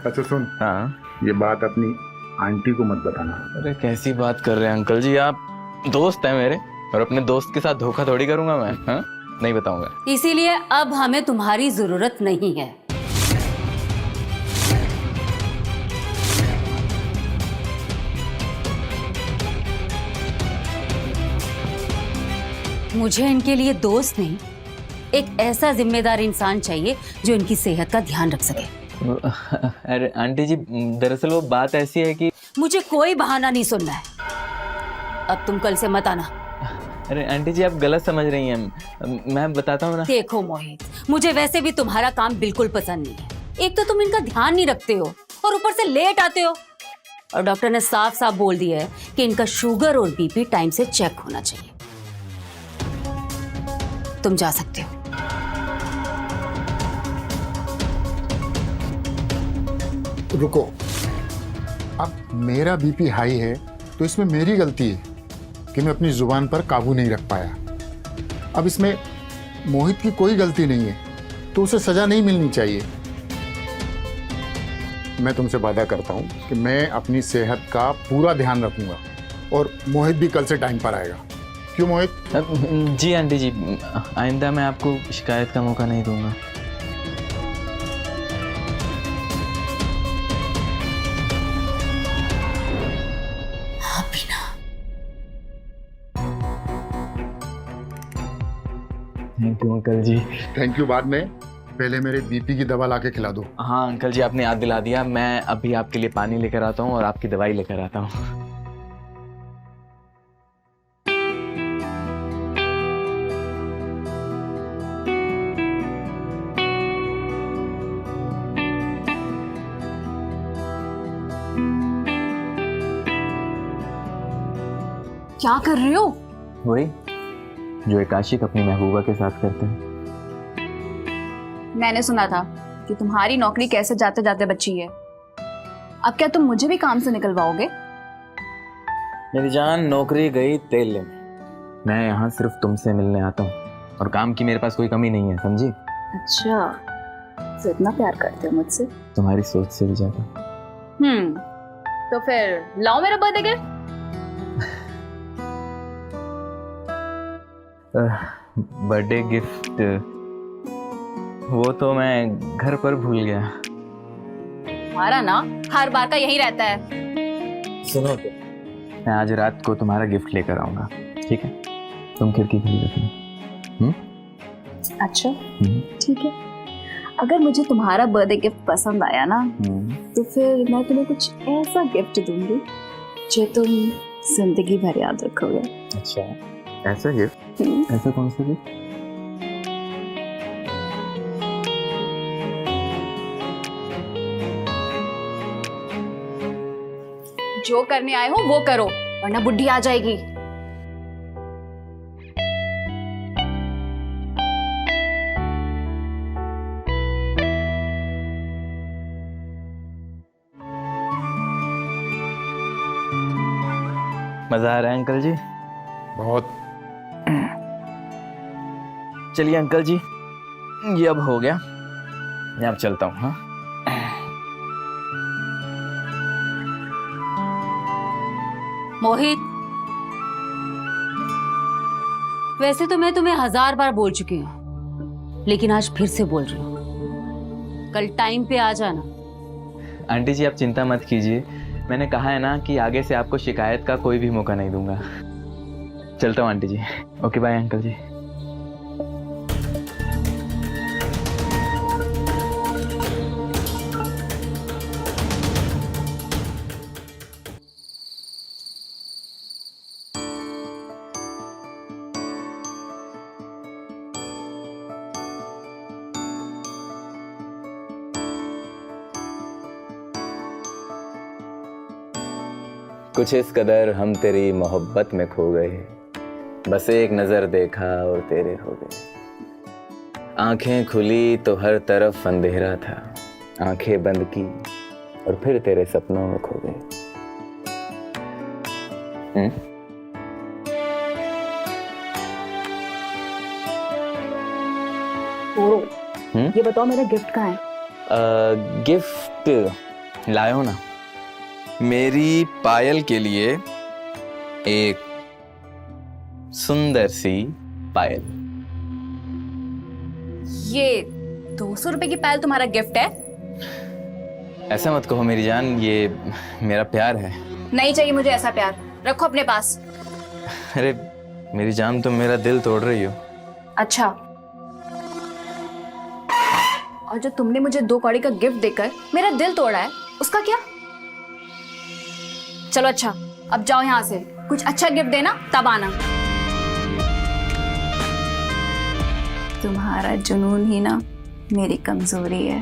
S11: अच्छा सुन,
S10: हाँ,
S11: ये बात अपनी आंटी को मत बताना।
S10: अरे कैसी बात कर रहे हैं अंकल जी, आप दोस्त हैं मेरे, और अपने दोस्त के साथ धोखा थोड़ी करूंगा मैं। हाँ, नहीं बताऊंगा।
S12: इसीलिए अब हमें तुम्हारी जरूरत नहीं है। मुझे इनके लिए दोस्त नहीं, एक ऐसा जिम्मेदार इंसान चाहिए जो इनकी सेहत का ध्यान रख सके।
S10: अरे आंटी जी, दरअसल वो बात ऐसी है कि
S12: मुझे कोई बहाना नहीं सुनना है। अब तुम कल से मत आना।
S10: अरे आंटी जी, आप गलत समझ रही हैं, मैं बताता हूँ ना।
S12: देखो मोहित, मुझे वैसे भी तुम्हारा काम बिल्कुल पसंद नहीं है। एक तो तुम इनका ध्यान नहीं रखते हो और ऊपर से लेट आते हो। और डॉक्टर ने साफ साफ बोल दिया है कि इनका शुगर और बीपी टाइम से चेक होना चाहिए। तुम जा सकते हो।
S11: रुको, अब मेरा बीपी हाई है तो इसमें मेरी गलती है कि मैं अपनी जुबान पर काबू नहीं रख पाया। अब इसमें मोहित की कोई गलती नहीं है, तो उसे सजा नहीं मिलनी चाहिए। मैं तुमसे वादा करता हूं कि मैं अपनी सेहत का पूरा ध्यान रखूंगा और मोहित भी कल से टाइम पर आएगा। क्यों मोहित?
S10: जी आंटी जी, आइंदा मैं आपको शिकायत का मौका नहीं दूंगा। Thank you uncle ji.
S11: Thank you बाद में, पहले मेरे बीपी की दवा लाके खिला दो।
S10: हाँ अंकल जी, आपने याद दिला दिया। मैं अभी आपके लिए पानी लेकर आता हूँ और आपकी दवाई लेकर आता हूँ।
S3: क्या कर रहे हो?
S10: वही जो एक आशिक अपनी महबूबा के साथ करते हैं।
S3: मैंने सुना था कि तुम्हारी नौकरी कैसे जाते जाते बची है। अब क्या तुम मुझे भी काम से निकलवाओगे?
S10: मेरी जान, नौकरी गई तेल लेने। मैं यहाँ सिर्फ तुमसे मिलने आता हूँ और काम की मेरे पास कोई कमी नहीं है, समझी?
S3: अच्छा, तो इतना प्यार करते हो मुझसे?
S10: तुम्हारी सोच से भी ज्यादा।
S3: तो फिर लाओ मेरा बर्थडे गिफ्ट।
S10: बर्थडे गिफ्ट वो तो मैं घर पर भूल गया।
S3: तुम्हारा ना हर बार का यही रहता है।
S10: सुनो तो, मैं आज रात को तुम्हारा गिफ्ट लेकर आऊंगा, ठीक है? तुम खिड़की खुली रखना।
S3: अच्छा ठीक है। अगर मुझे तुम्हारा बर्थडे गिफ्ट पसंद आया ना, तो फिर मैं तुम्हें कुछ ऐसा गिफ्ट दूंगी जो तुम जिंदगी भर याद रखोगे।
S10: अच्छा, ऐसा गिफ्ट? ऐसा कौन सा गिफ्ट?
S3: जो करने आए हो वो करो, वरना बुढ़ी आ जाएगी।
S10: मजा आ रहा है अंकल जी?
S11: बहुत।
S10: चलिए अंकल जी, ये अब हो गया, मैं अब चलता हूँ। हाँ,
S12: मोहित, वैसे तो मैं तुम्हें 1000 बार बोल चुकी हूँ, लेकिन आज फिर से बोल रही हूँ, कल टाइम पे आ जाना।
S10: आंटी जी आप चिंता मत कीजिए, मैंने कहा है ना कि आगे से आपको शिकायत का कोई भी मौका नहीं दूंगा। चलता हूँ आंटी जी। ओके बाय अंकल जी। कुछ इस कदर हम तेरी मोहब्बत में खो गए, बस एक नजर देखा और तेरे हो गए। आंखें खुली तो हर तरफ अंधेरा था, आंखें बंद की और फिर तेरे सपनों में खो गए।
S3: ये बताओ मेरा गिफ्ट कहाँ है?
S10: गिफ्ट लायो ना, मेरी पायल के लिए एक सुंदर सी पायल।
S3: ये 200 रुपए की पायल तुम्हारा गिफ्ट है?
S10: ऐसा मत कहो मेरी जान, ये मेरा प्यार है।
S3: नहीं चाहिए मुझे ऐसा प्यार, रखो अपने पास।
S10: अरे मेरी जान, तुम मेरा दिल तोड़ रही हो।
S3: अच्छा, और जो तुमने मुझे 2 कौड़ी का गिफ्ट देकर मेरा दिल तोड़ा है, उसका क्या? चलो अच्छा, अब जाओ यहाँ से, कुछ अच्छा गिफ्ट देना तब आना। तुम्हारा जुनून ही ना मेरी कमजोरी है।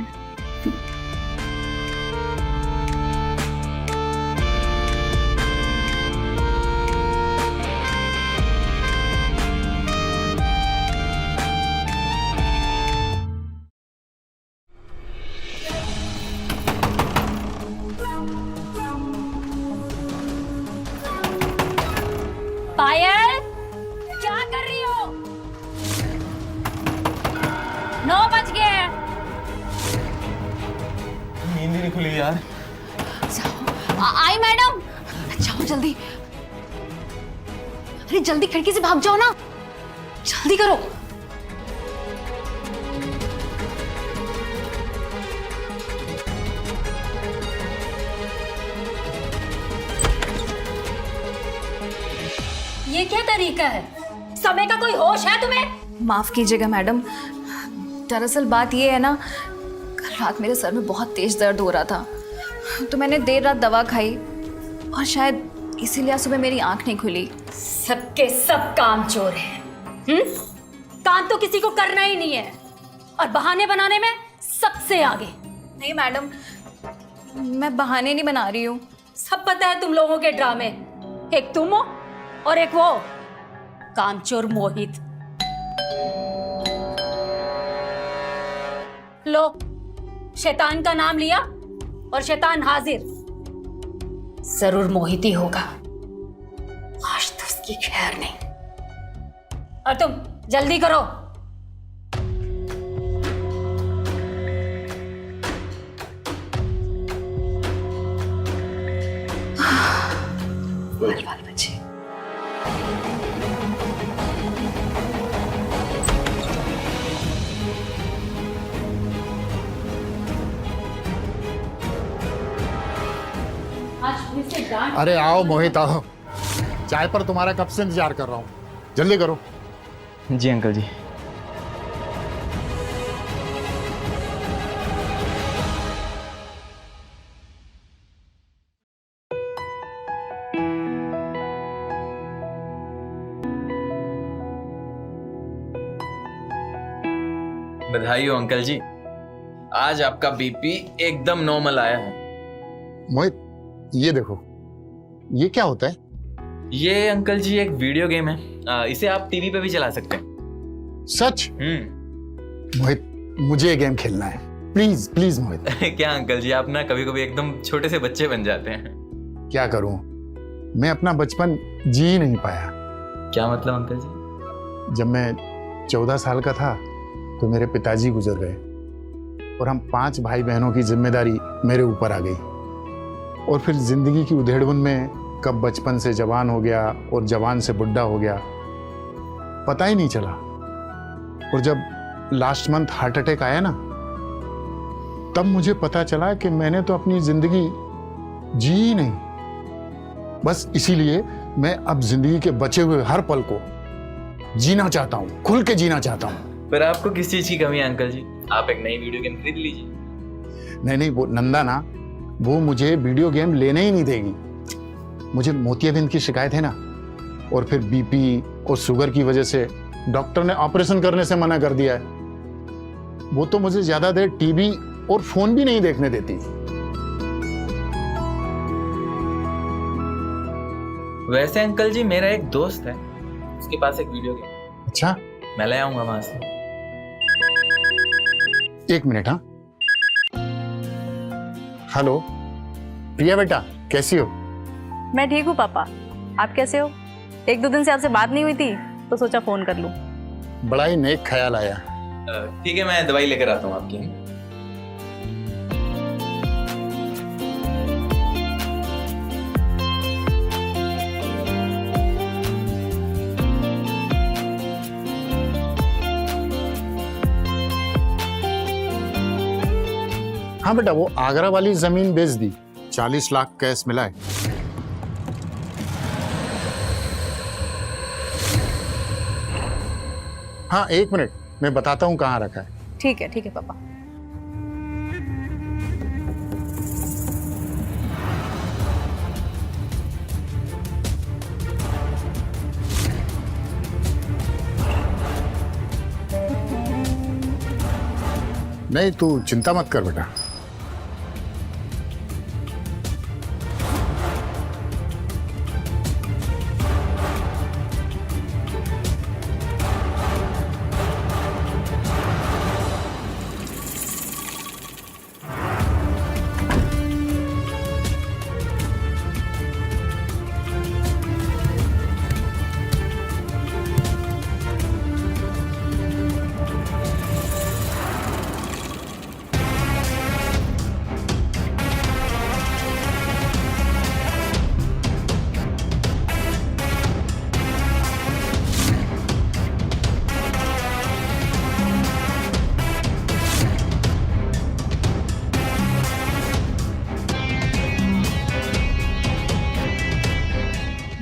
S12: पायल, क्या कर रही हो? 9 बज गए हैं।
S10: नींद ही नहीं खुली यार।
S3: आई मैडम, जाओ जल्दी। अरे जल्दी खिड़की से भाग जाओ ना, जल्दी करो।
S12: ये क्या तरीका है? समय का कोई होश है तुम्हें?
S5: माफ कीजिएगा मैडम, दरअसल बात ये है ना, कल रात मेरे सर में बहुत तेज दर्द हो रहा था, तो मैंने देर रात दवा खाई और शायद इसीलिए आज सुबह मेरी आंख नहीं खुली।
S12: सबके सब काम चोर हैं। काम तो किसी को करना ही नहीं है और बहाने बनाने में सबसे आगे।
S5: नहीं मैडम, मैं बहाने नहीं बना रही हूँ।
S12: सब पता है तुम लोगों के ड्रामे, एक तुम हो और एक वो कामचोर मोहित। लो, शैतान का नाम लिया और शैतान हाजिर। जरूर मोहित ही होगा, आज तो उसकी खैर नहीं। और तुम जल्दी करो।
S5: बाल बच्चे।
S11: अरे आओ मोहित आओ, चाय पर तुम्हारा कब से इंतजार कर रहा हूँ, जल्दी करो।
S10: जी अंकल जी। बधाई हो अंकल जी, आज आपका बीपी एकदम नॉर्मल आया है।
S11: मोहित ये देखो, ये क्या होता है?
S10: ये अंकल जी एक वीडियो गेम है, इसे आप टीवी पे भी चला सकते हैं।
S11: सच? मोहित मुझे ये गेम खेलना है, प्लीज प्लीज मोहित।
S10: क्या अंकल जी, आप ना कभी कभी एकदम छोटे से बच्चे बन जाते हैं।
S11: क्या करूं, मैं अपना बचपन जी ही नहीं पाया।
S10: क्या मतलब अंकल जी?
S11: जब मैं 14 साल का था तो मेरे पिताजी गुजर गए और हम 5 भाई बहनों की जिम्मेदारी मेरे ऊपर आ गई। और फिर जिंदगी की उधेड़बुन में कब बचपन से जवान हो गया और जवान से बुढ़ा हो गया, पता ही नहीं चला। और जब लास्ट मंथ हार्ट अटैक आया ना, तब मुझे पता चला कि मैंने तो अपनी जिंदगी जी ही नहीं। बस इसीलिए मैं अब जिंदगी के बचे हुए हर पल को जीना चाहता हूँ, खुल के जीना चाहता हूँ।
S10: पर आपको किस चीज की कमी है अंकल जी? आप एक नई वीडियो गेम खरीद लीजिए।
S11: नहीं, वो नंदा ना, वो मुझे वीडियो गेम लेने ही नहीं देगी। मुझे मोतियाबिंद की शिकायत है ना, और फिर बीपी और शुगर की वजह से डॉक्टर ने ऑपरेशन करने से मना कर दिया है। वो तो मुझे ज्यादा देर टीवी और फोन भी नहीं देखने देती।
S10: वैसे अंकल जी, मेरा एक दोस्त है, उसके पास एक वीडियो गेम।
S11: अच्छा,
S10: मैं ले आऊंगा वहां से।
S11: 1 मिनट। हाँ, हेलो प्रिया बेटा, कैसी हो?
S5: मैं ठीक हूँ पापा, आप कैसे हो? 1-2 दिन से आपसे बात नहीं हुई थी तो सोचा फोन कर लूं।
S11: बड़ा ही नेक ख्याल आया।
S10: ठीक है, मैं दवाई लेकर आता हूँ आपकी।
S11: हाँ बेटा, वो आगरा वाली जमीन बेच दी, 40 लाख कैश मिला है। हाँ 1 मिनट, मैं बताता हूँ कहाँ रखा है।
S5: ठीक है पापा।
S11: नहीं, तू चिंता मत कर बेटा।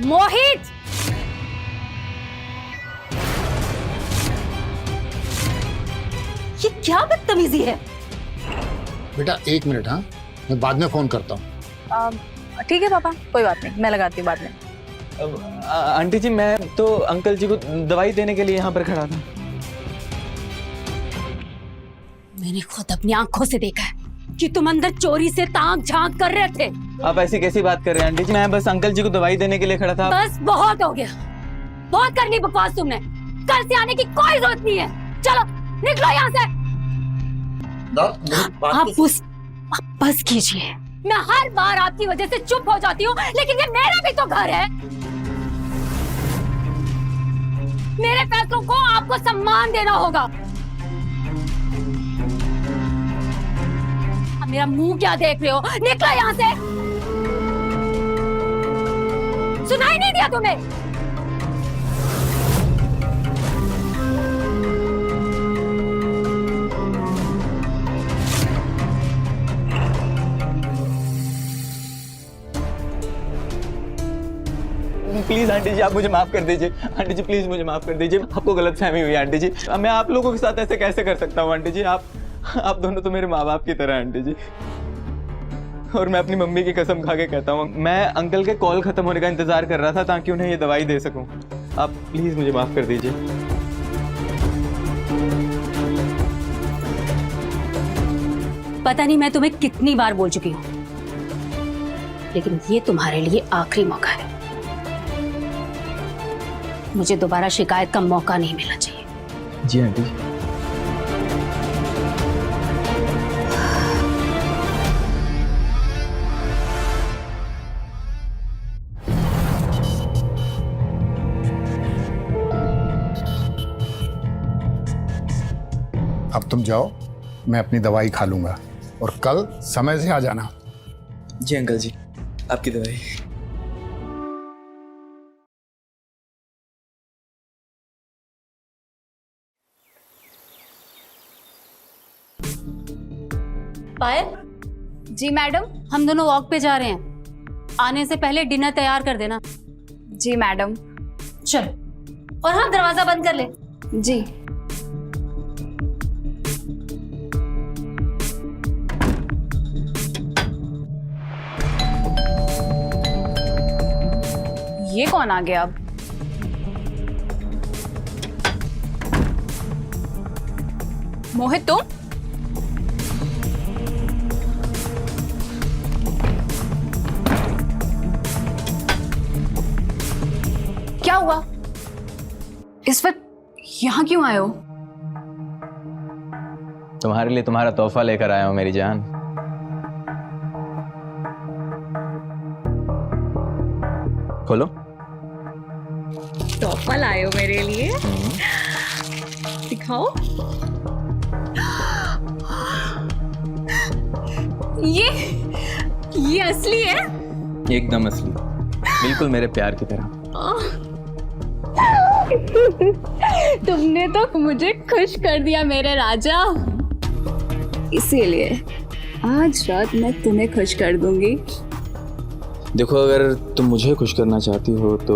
S12: मोहित, ये क्या बदतमीजी है?
S11: बेटा 1 मिनट, हाँ मैं बाद में फोन करता हूँ।
S5: ठीक है पापा, कोई बात नहीं, मैं लगाती हूँ बाद में।
S10: आंटी जी मैं तो अंकल जी को दवाई देने के लिए यहाँ पर खड़ा था।
S12: मैंने खुद अपनी आंखों से देखा है कि तुम अंदर चोरी से ताक झांक कर रहे थे।
S10: आप ऐसी कैसी बात कर रहे हैं आंटी जी? मैं बस अंकल जी को दवाई देने के लिए खड़ा था।
S12: बस बहुत हो गया, बहुत कर ली बकवास तुमने। कल से आने की कोई जरूरत नहीं है। चलो निकलो यहाँ से। आप बस कीजिए। मैं हर बार आपकी वजह से चुप हो जाती हूँ, लेकिन ये मेरा भी तो घर है। मेरे फैसलों को आपको सम्मान देना होगा। अब मेरा मुंह क्या देख रहे हो? निकलो यहाँ से। सुनाई नहीं दिया तुम्हें?
S10: प्लीज आंटी जी आप मुझे माफ कर दीजिए। आंटी जी प्लीज मुझे माफ कर दीजिए। आपको गलतफहमी हुई आंटी जी। मैं आप लोगों के साथ ऐसे कैसे कर सकता हूँ आंटी जी? आप दोनों तो मेरे माँ बाप की तरह आंटी जी। और मैं अपनी मम्मी की कसम खा के कहता हूँ, मैं अंकल के कॉल खत्म होने का इंतजार कर रहा था ताकि उन्हें ये दवाई दे सकूं। आप प्लीज मुझे माफ कर दीजिए।
S12: पता नहीं मैं तुम्हें कितनी बार बोल चुकी हूँ, लेकिन ये तुम्हारे लिए आखिरी मौका है। मुझे दोबारा शिकायत का मौका नहीं मिलना चाहिए।
S10: जी आंटी जी।
S11: अब तुम जाओ, मैं अपनी दवाई खा लूंगा और कल समय से आ जाना।
S10: जी अंकल जी, आपकी दवाई।
S12: पायल
S5: जी मैडम।
S12: हम दोनों वॉक पे जा रहे हैं, आने से पहले डिनर तैयार कर देना।
S5: जी मैडम।
S12: चल, और हाँ दरवाजा बंद कर ले।
S5: जी। ये कौन आ गया अब? मोहित तुम? क्या हुआ? इस वक्त यहाँ क्यों आए हो?
S10: तुम्हारे लिए तुम्हारा तोहफा लेकर आया हूं मेरी जान। खोलो।
S5: तोहफा लाए हो मेरे लिए? दिखाओ। ये असली है?
S10: एकदम असली, बिल्कुल मेरे प्यार की तरह।
S5: तुमने तो मुझे खुश कर दिया मेरे राजा। इसीलिए आज रात मैं तुम्हें खुश कर दूंगी।
S10: देखो अगर तुम मुझे खुश करना चाहती हो तो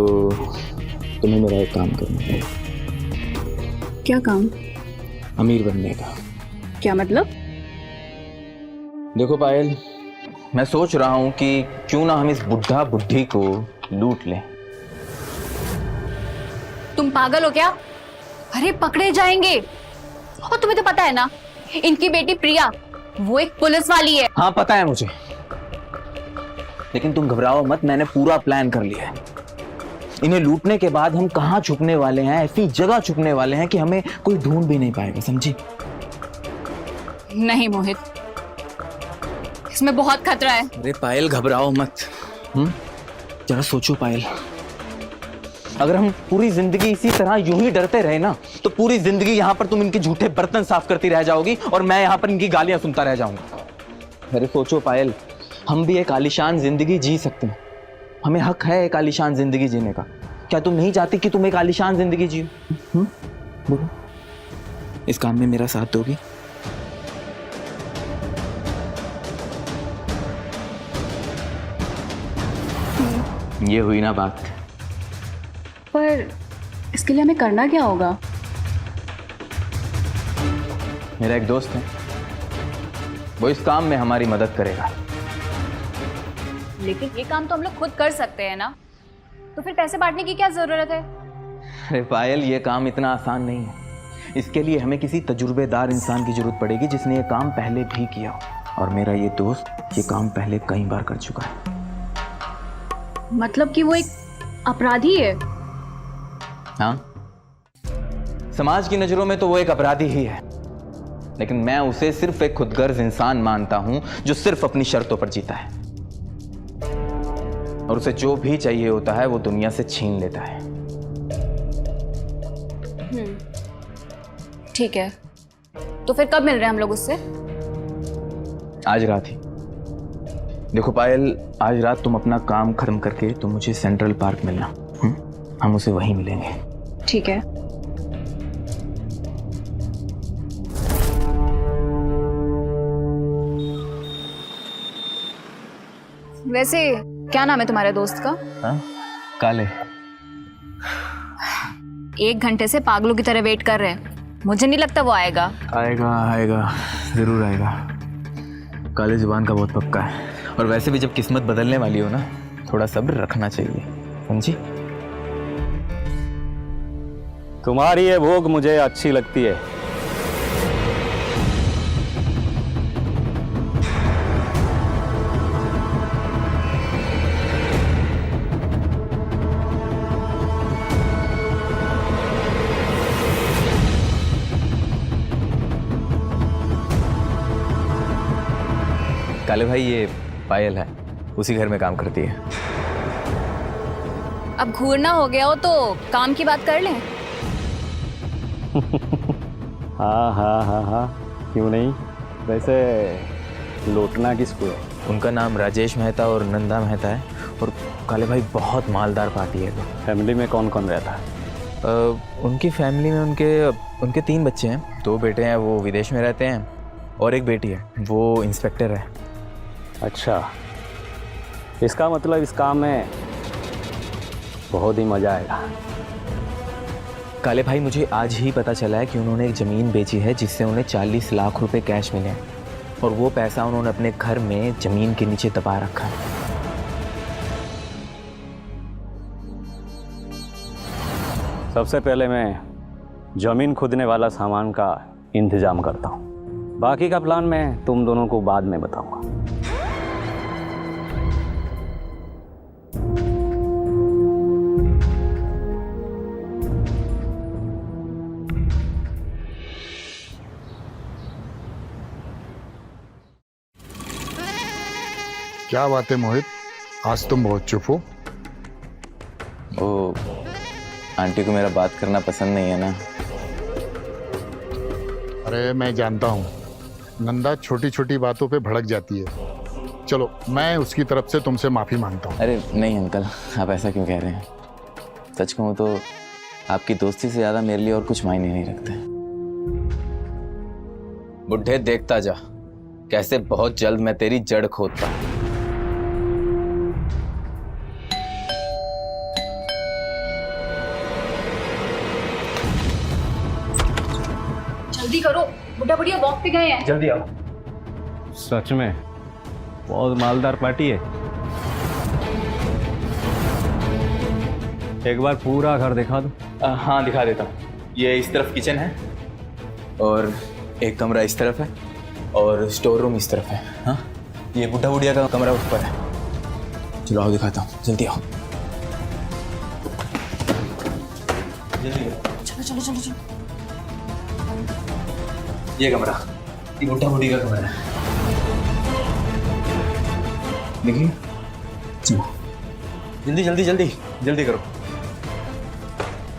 S10: तुम्हें मेरा एक काम करना है।
S5: क्या काम?
S10: अमीर बनने का।
S5: क्या मतलब?
S10: देखो पायल, मैं सोच रहा हूं कि क्यों ना हम इस बुढ़ा बुढ़ी को लूट लें।
S5: तुम पागल हो क्या? अरे पकड़े जाएंगे। और तुम्हें तो पता है ना, इनकी बेटी प्रिया वो एक पुलिस वाली है।
S10: हाँ पता है मुझे, लेकिन तुम घबराओ मत, मैंने पूरा प्लान कर लिया है। इन्हें लूटने के बाद हम कहाँ छुपने वाले हैं, ऐसी जगह छुपने वाले हैं कि हमें कोई ढूंढ भी नहीं पाएगा, समझी?
S5: नहीं मोहित, इसमें बहुत खतरा है।
S10: अरे पायल घबराओ मत। जरा सोचो पायल, अगर हम पूरी जिंदगी इसी तरह यूं ही डरते रहे ना, तो पूरी जिंदगी यहाँ पर तुम इनके झूठे बर्तन साफ करती रह जाओगी और मैं यहाँ पर इनकी गालियां सुनता रह जाऊंगा। अरे सोचो पायल, हम भी एक आलीशान जिंदगी जी सकते हैं, हमें हक है एक आलीशान जिंदगी जीने का। क्या तुम नहीं चाहती कि तुम एक आलीशान जिंदगी जियो? बोलो, इस काम में मेरा साथ दोगी? ये हुई ना बात।
S3: पर इसके लिए हमें करना क्या होगा?
S10: मेरा एक दोस्त है, वो इस काम में हमारी मदद करेगा।
S3: लेकिन ये काम तो हम लोग खुद कर सकते हैं ना, तो फिर पैसे बांटने की क्या जरूरत है?
S10: अरे पायल, ये काम इतना आसान नहीं है। इसके लिए हमें किसी तजुर्बेदार इंसान की जरूरत पड़ेगी जिसने ये काम पहले भी किया हो। और मेरा ये दोस्त ये काम पहले कई बार कर चुका है।
S3: मतलब कि वो एक अपराधी है?
S10: हाँ, समाज की नजरों में तो वो एक अपराधी ही है, लेकिन मैं उसे सिर्फ एक खुदगर्ज इंसान मानता हूं जो सिर्फ अपनी शर्तों पर जीता है, और उसे जो भी चाहिए होता है वो दुनिया से छीन लेता है।
S3: ठीक है, तो फिर कब मिल रहे हैं हम लोग उससे?
S10: आज रात ही। देखो पायल, आज रात तुम अपना काम खत्म करके तुम मुझे सेंट्रल पार्क मिलना। हम उसे वहीं मिलेंगे।
S3: ठीक है। वैसे क्या नाम है तुम्हारे दोस्त का?
S10: हाँ? काले।
S3: 1 घंटे से पागलों की तरह वेट कर रहे हैं, मुझे नहीं लगता वो आएगा।
S10: आएगा आएगा, जरूर आएगा। काले जुबान का बहुत पक्का है, और वैसे भी जब किस्मत बदलने वाली हो ना, थोड़ा सब्र रखना चाहिए, समझी?
S9: तुम्हारी ये भोग मुझे अच्छी लगती है।
S10: काले भाई, ये पायल है, उसी घर में काम करती है।
S3: अब घूरना हो गया हो तो काम की बात कर लें।
S9: हाँ हाँ हाँ हाँ, क्यों नहीं। वैसे लूटना किसको है?
S10: उनका नाम राजेश मेहता और नंदा मेहता है, और काले भाई बहुत मालदार पार्टी है।
S9: फैमिली में कौन कौन रहता है?
S10: उनकी फैमिली में उनके 3 बच्चे हैं। 2 बेटे हैं, वो विदेश में रहते हैं, और एक बेटी है, वो इंस्पेक्टर है।
S9: अच्छा, इसका मतलब इस काम में बहुत ही मजा आएगा।
S10: काले भाई, मुझे आज ही पता चला है कि उन्होंने एक ज़मीन बेची है जिससे उन्हें 40 लाख रुपए कैश मिले हैं, और वो पैसा उन्होंने अपने घर में ज़मीन के नीचे दबा रखा है।
S9: सबसे पहले मैं जमीन खोदने वाला सामान का इंतजाम करता हूँ, बाकी का प्लान मैं तुम दोनों को बाद में बताऊंगा।
S11: क्या बात है मोहित, आज तुम बहुत चुप हो।
S10: ओ, आंटी को मेरा बात करना पसंद नहीं है ना?
S11: अरे मैं जानता हूँ, नंदा छोटी छोटी बातों पे भड़क जाती है। चलो, मैं उसकी तरफ से तुमसे माफी मांगता हूँ।
S10: अरे नहीं अंकल, आप ऐसा क्यों कह रहे हैं? सच कहूँ तो आपकी दोस्ती से ज्यादा मेरे लिए और कुछ मायने नहीं रखते। बुढ़े, देखता जा कैसे बहुत जल्द मैं तेरी जड़ खोदता हूँ।
S3: जल्दी करो, बुढ़ा बुढ़िया वॉक पे गए हैं।
S10: जल्दी आओ।
S9: सच में बहुत मालदार पार्टी है। एक बार पूरा घर दिखा दो।
S10: हाँ दिखा देता हूँ। ये इस तरफ किचन है, और एक कमरा इस तरफ है, और स्टोर रूम इस तरफ है। हाँ, ये बुढ़ा बुढ़िया का कमरा उस पर है। चलो आओ, दिखाता हूँ, जल्दी आओ। जल्दी
S3: चलो चलो चलो चलो।
S10: ये कमरा, ये बुढ़ा बुढ़ी का कमरा है, देखिए। चलो जल्दी जल्दी जल्दी जल्दी करो।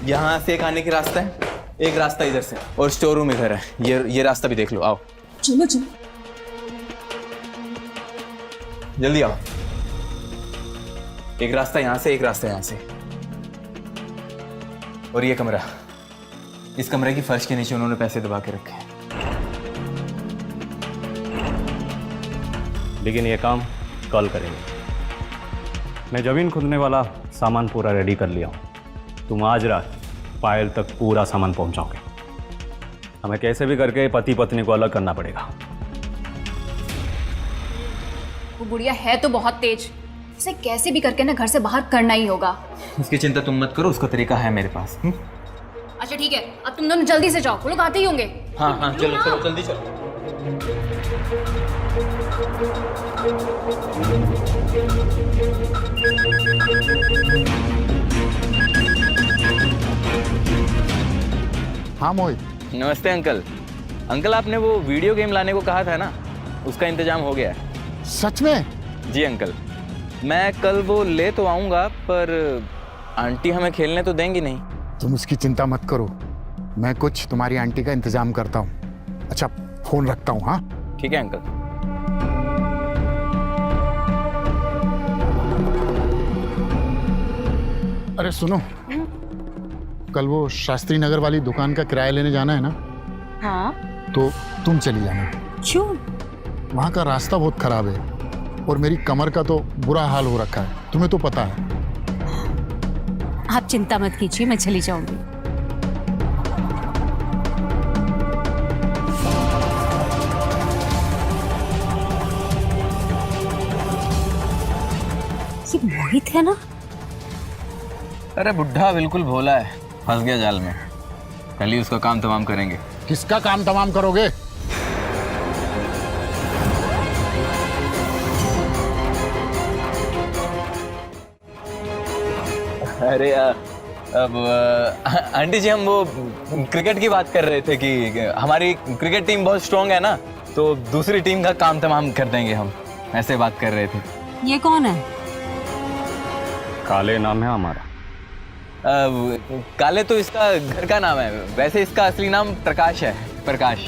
S10: यहाँ से एक आने की रास्ता है, एक रास्ता इधर से, और स्टोर रूम इधर है। ये रास्ता भी देख लो, आओ।
S3: चलो चलो
S10: जल्दी आओ। एक रास्ता यहाँ से, एक रास्ता यहाँ से, और ये कमरा। इस कमरे की फर्श के नीचे उन्होंने पैसे दबा के रखे हैं।
S9: लेकिन ये काम कल करेंगे। मैं जमीन खोदने वाला सामान पूरा रेडी कर लिया हूँ। तुम आज रात पायल तक पूरा सामान पहुंचाओगे। हमें कैसे भी करके पति पत्नी को अलग करना पड़ेगा।
S3: वो बुढ़िया है तो बहुत तेज, उसे कैसे भी करके ना घर से बाहर करना ही होगा।
S10: उसकी चिंता तुम मत करो, उसका तरीका है मेरे पास।
S3: अच्छा ठीक है, अब तुम दोनों जल्दी से जाओ, वो लोग आते ही होंगे।
S10: हाँ हाँ चलो चलो जल्दी चलो।
S11: हाँ मोहित।
S10: नमस्ते अंकल। अंकल आपने वो वीडियो गेम लाने को कहा था ना, उसका इंतजाम हो गया है।
S11: सच में?
S10: जी अंकल, मैं कल वो ले तो आऊँगा, पर आंटी हमें खेलने तो देंगी नहीं।
S11: तुम उसकी चिंता मत करो, मैं कुछ तुम्हारी आंटी का इंतजाम करता हूँ। अच्छा फोन रखता हूँ। हाँ
S10: ठीक है अंकल।
S11: अरे सुनो, कल वो शास्त्री नगर वाली दुकान का किराया लेने जाना है ना?
S3: हाँ।
S11: तो तुम चली जाना।
S3: क्यों?
S11: वहाँ का रास्ता बहुत खराब है और मेरी कमर का तो बुरा हाल हो रखा है, तुम्हें तो पता है।
S12: आप चिंता मत कीजिए, मैं चली जाऊंगी। ये मोहित है ना?
S10: अरे बुढ़ा बिल्कुल भोला है, फंस गया जाल में। कल ही उसका काम तमाम करेंगे।
S11: किसका काम तमाम करोगे?
S10: अरे अब आंटी जी, हम वो क्रिकेट की बात कर रहे थे कि हमारी क्रिकेट टीम बहुत स्ट्रांग है ना, तो दूसरी टीम का काम तमाम कर देंगे हम, ऐसे बात कर रहे थे।
S12: ये कौन है?
S9: काले नाम है हमारा।
S10: काले तो इसका घर का नाम है, वैसे इसका असली नाम प्रकाश है। प्रकाश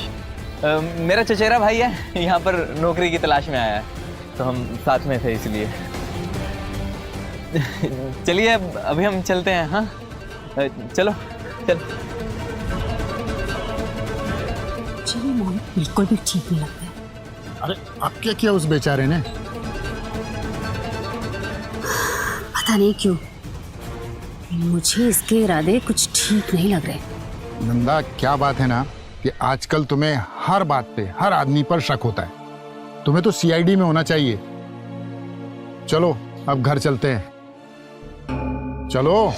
S10: मेरा चचेरा भाई है, यहाँ पर नौकरी की तलाश में आया है, तो हम साथ में थे इसलिए। चलिए अभी हम चलते हैं। हाँ चलो चल।
S12: चलिए मोहित, बिल्कुल भी ठीक नहीं लगता है।
S11: अरे अब क्या किया उस बेचारे ने?
S12: पता नहीं क्यों, मुझे इसके इरादे कुछ ठीक नहीं लग रहे।
S11: नंदा, क्या बात है ना कि आजकल तुम्हें हर बात पे, हर आदमी पर शक होता है। तुम्हें तो सीआईडी में होना चाहिए। चलो अब घर चलते हैं, चलो।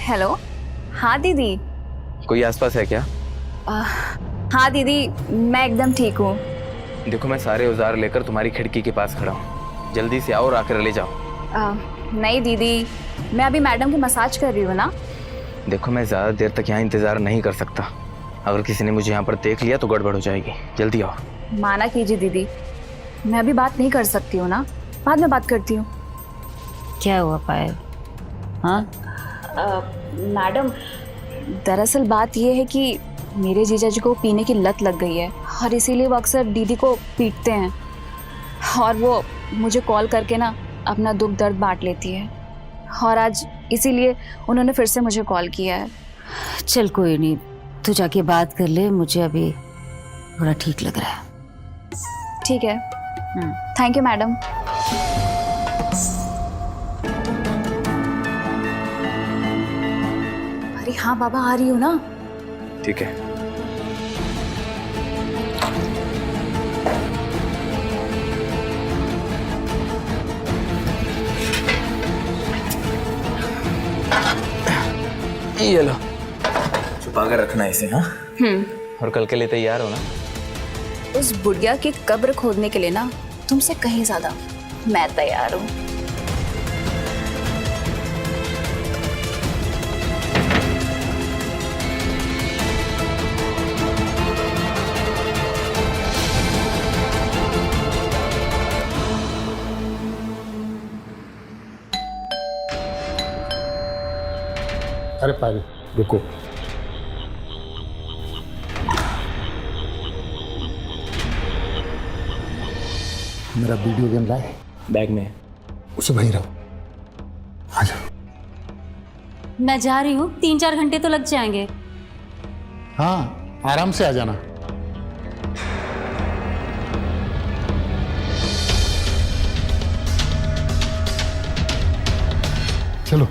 S3: हेलो। हाँ दीदी।
S10: कोई आसपास है क्या?
S3: हाँ दीदी, मैं एकदम ठीक हूँ।
S10: देखो मैं सारे औजार लेकर तुम्हारी खिड़की के पास खड़ा हूँ, जल्दी से आओ और आकर ले जाओ।
S3: नहीं दीदी, मैं अभी मैडम की मसाज कर रही हूँ ना।
S10: देखो मैं ज़्यादा देर तक यहाँ इंतज़ार नहीं कर सकता, अगर किसी ने मुझे यहाँ पर देख लिया तो गड़बड़ हो जाएगी। जल्दी आओ।
S3: माना कीजिए दीदी, मैं अभी बात नहीं कर सकती हूँ ना, बाद में बात करती हूँ।
S12: क्या हुआ पायल? हाँ
S3: मैडम, दरअसल बात यह है कि मेरे जीजा जी को पीने की लत लग गई है और इसीलिए वो अक्सर दीदी को पीटते हैं और वो मुझे कॉल करके ना अपना दुख दर्द बांट लेती है, और आज इसीलिए उन्होंने फिर से मुझे कॉल किया है।
S12: चल कोई नहीं, तू जाके बात कर ले, मुझे अभी थोड़ा ठीक लग रहा है।
S3: ठीक है, थैंक यू मैडम। अरे हाँ बाबा, आ रही हूँ ना।
S10: ठीक है। ये लो, छुपा कर रखना इसे। हाँ और कल के लिए तैयार हो ना?
S3: उस बुढ़िया की कब्र खोदने के लिए ना तुमसे कहीं ज्यादा मैं तैयार हूँ।
S11: अरे पायल रुको। मेरा वीडियो गेम लाए?
S10: बैग में।
S11: उसे वहीं रहो। आ जाओ।
S12: मैं जा रही हूँ, 3-4 घंटे तो लग जाएंगे।
S11: हाँ, आराम से आ जाना। चलो।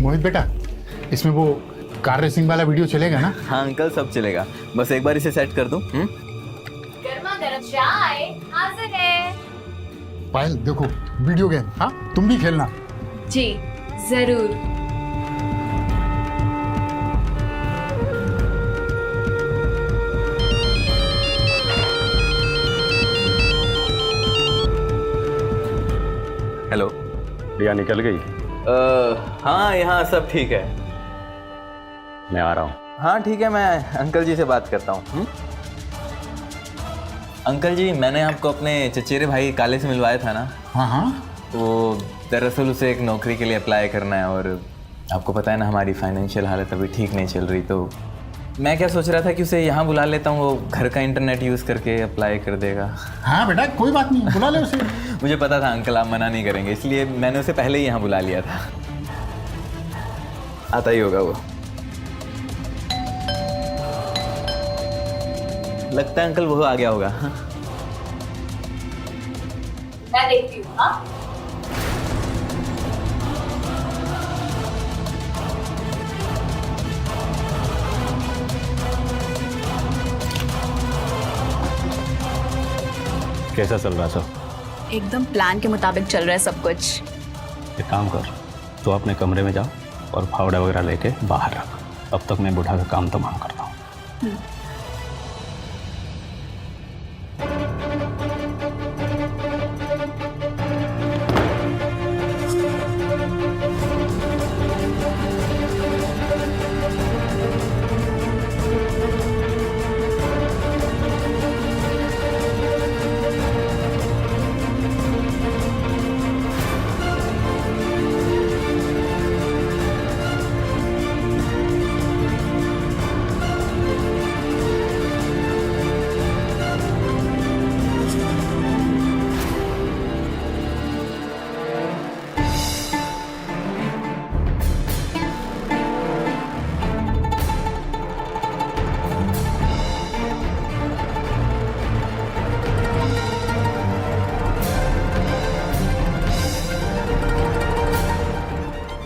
S11: मोहित बेटा, इसमें वो कार रेसिंग वाला वीडियो चलेगा ना?
S10: हाँ अंकल, सब चलेगा, बस एक बार इसे सेट कर दूं।
S3: गर्मा गर्म चाय हाजिर है।
S11: पायल देखो वीडियो गेम, हाँ तुम भी खेलना।
S3: जी जरूर।
S10: हेलो।
S9: रिया निकल गई?
S10: हाँ यहाँ सब ठीक है।
S9: मैं आ रहा हूँ।
S10: हाँ ठीक है, मैं अंकल जी से बात करता हूँ। अंकल जी, मैंने आपको अपने चचेरे भाई काले से मिलवाया था ना?
S11: हाँ हाँ।
S10: वो दरअसल उसे एक नौकरी के लिए अप्लाई करना है और आपको पता है ना हमारी फाइनेंशियल हालत अभी ठीक नहीं चल रही, तो मैं क्या सोच रहा था कि उसे यहाँ बुला लेता हूँ, वो घर का इंटरनेट यूज़ करके अप्लाई कर देगा।
S11: हाँ बेटा कोई बात नहीं, बुला ले उसे।
S10: मुझे पता था अंकल आप मना नहीं करेंगे, इसलिए मैंने उसे पहले ही यहाँ बुला लिया था। आता ही होगा वो। लगता है अंकल वो आ गया होगा।
S3: मैं देखती हूँ। हाँ
S9: कैसा चल रहा सब?
S5: एकदम प्लान के मुताबिक चल रहा है सब कुछ।
S9: एक काम कर, तो अपने कमरे में जाओ और फावड़ा वगैरह लेके बाहर रख। अब तक मैं बूढ़ा का काम तमाम करता हूँ।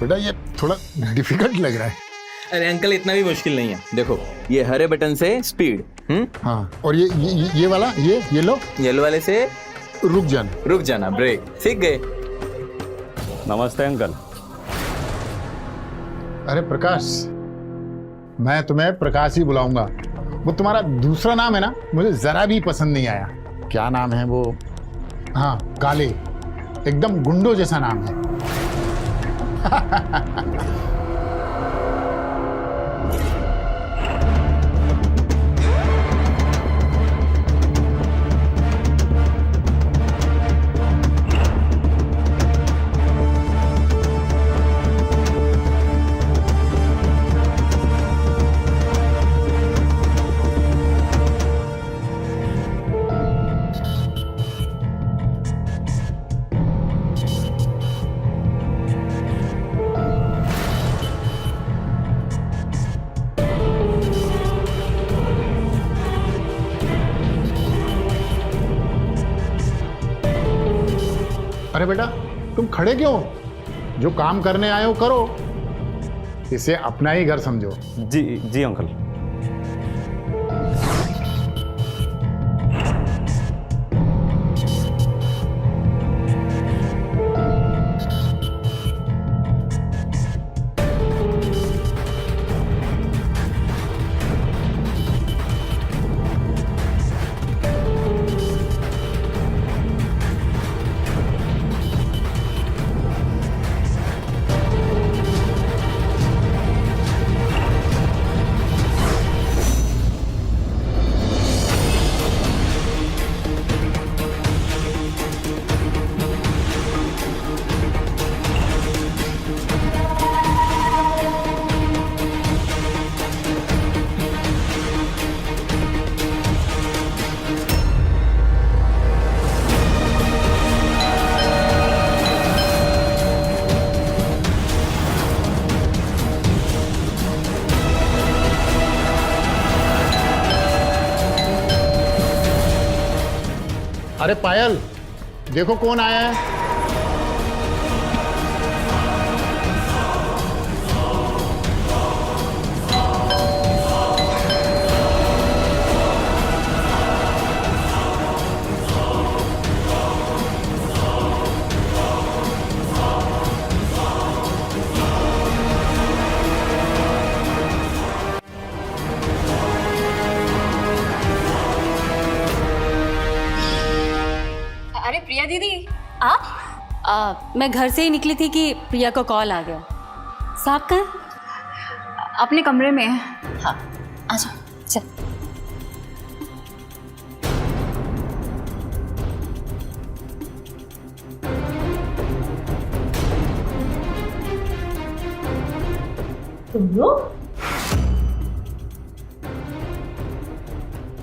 S11: बेटा ये थोड़ा डिफिकल्ट लग रहा है।
S10: अरे अंकल इतना भी मुश्किल नहीं है, देखो ये हरे बटन से स्पीड,
S11: हाँ और ये वाला ये लो,
S10: येलो वाले से
S11: रुक जाना,
S10: ब्रेक। सीख गए।
S9: नमस्ते अंकल।
S11: अरे प्रकाश, मैं तुम्हें प्रकाश ही बुलाऊंगा। वो तुम्हारा दूसरा नाम है ना, मुझे जरा भी पसंद नहीं आया। क्या नाम है वो? हाँ काले, एकदम गुंडो जैसा नाम है। अरे बेटा तुम खड़े क्यों? जो काम करने आए हो करो, इसे अपना ही घर समझो।
S9: जी जी अंकल।
S11: अरे पायल, देखो कौन आया है।
S5: अरे प्रिया दीदी,
S12: आप? मैं घर से ही निकली थी कि प्रिया का कॉल आ गया। साहब कहाँ है?
S5: अपने कमरे में है।
S12: हाँ, आजा चल।
S3: तुम लोग?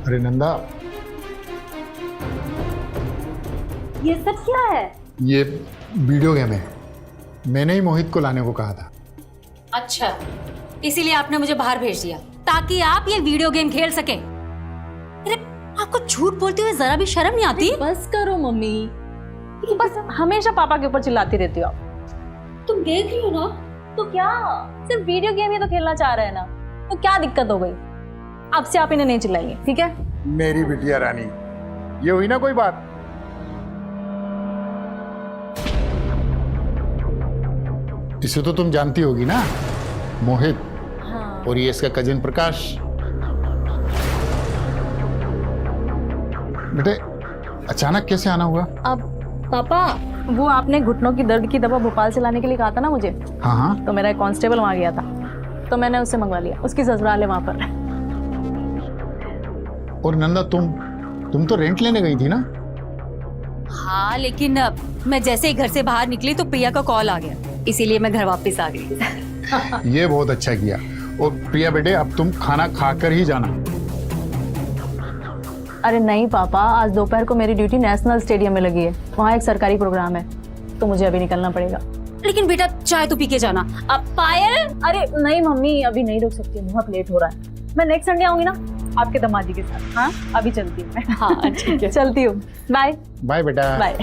S11: अरे नंदा,
S12: ये सब क्या है?
S11: ये वीडियो गेम है। मैंने ही मोहित को लाने को कहा था।
S12: अच्छा, इसीलिए आपने मुझे बाहर भेज दिया ताकि आप ये वीडियो गेम खेल सके। अरे आपको झूठ बोलते हुए जरा भी शर्म नहीं आती?
S3: बस करो मम्मी, बस हमेशा पापा के ऊपर चिल्लाती रहती हो आप।
S12: तुम देख रही हो ना?
S3: तो क्या, सिर्फ वीडियो गेम ही तो खेलना चाह रहे हैं ना, तो क्या दिक्कत हो गई? अब से आप इन्हें नहीं चिल्लाइए, ठीक है?
S11: मेरी बिटिया रानी, ये हुई ना कोई बात। इसे तो तुम जानती होगी ना, मोहित।
S3: हाँ।
S11: और ये इसका कजिन प्रकाश। बेटे, अचानक कैसे आना हुआ?
S3: अब पापा, वो आपने घुटनों की दर्द की दवा भोपाल से लाने के लिए कहा था ना मुझे।
S11: हाँ हाँ।
S3: तो मेरा एक कांस्टेबल वहाँ गया था, तो मैंने उससे मंगवा लिया। उसकी ससुराल है वहाँ पर।
S11: और नंदा, तुम तो रेंट लेने गई थी ना?
S12: हाँ, लेकिन मैं जैसे ही घर से बाहर निकली तो प्रिया का कॉल आ गया, इसीलिए मैं घर वापस आ गई।
S11: ये बहुत अच्छा किया। और प्रिया बेटे, अब तुम खाना खाकर ही जाना।
S3: अरे नहीं पापा, आज दोपहर को मेरी ड्यूटी नेशनल स्टेडियम में लगी है। वहाँ एक सरकारी प्रोग्राम है, तो मुझे अभी निकलना पड़ेगा।
S12: लेकिन बेटा, चाय तो पी के जाना। अब पायल।
S3: अरे नहीं मम्मी, अभी नहीं रुक सकती, बहुत लेट हो रहा है। मैं नेक्स्ट संडे आऊंगी ना आपके दामाजी के साथ। हाँ, अभी चलती हूँ मैं।
S12: हाँ ठीक है,
S3: चलती हूँ। बाय
S11: बाय बेटा।
S3: बाय।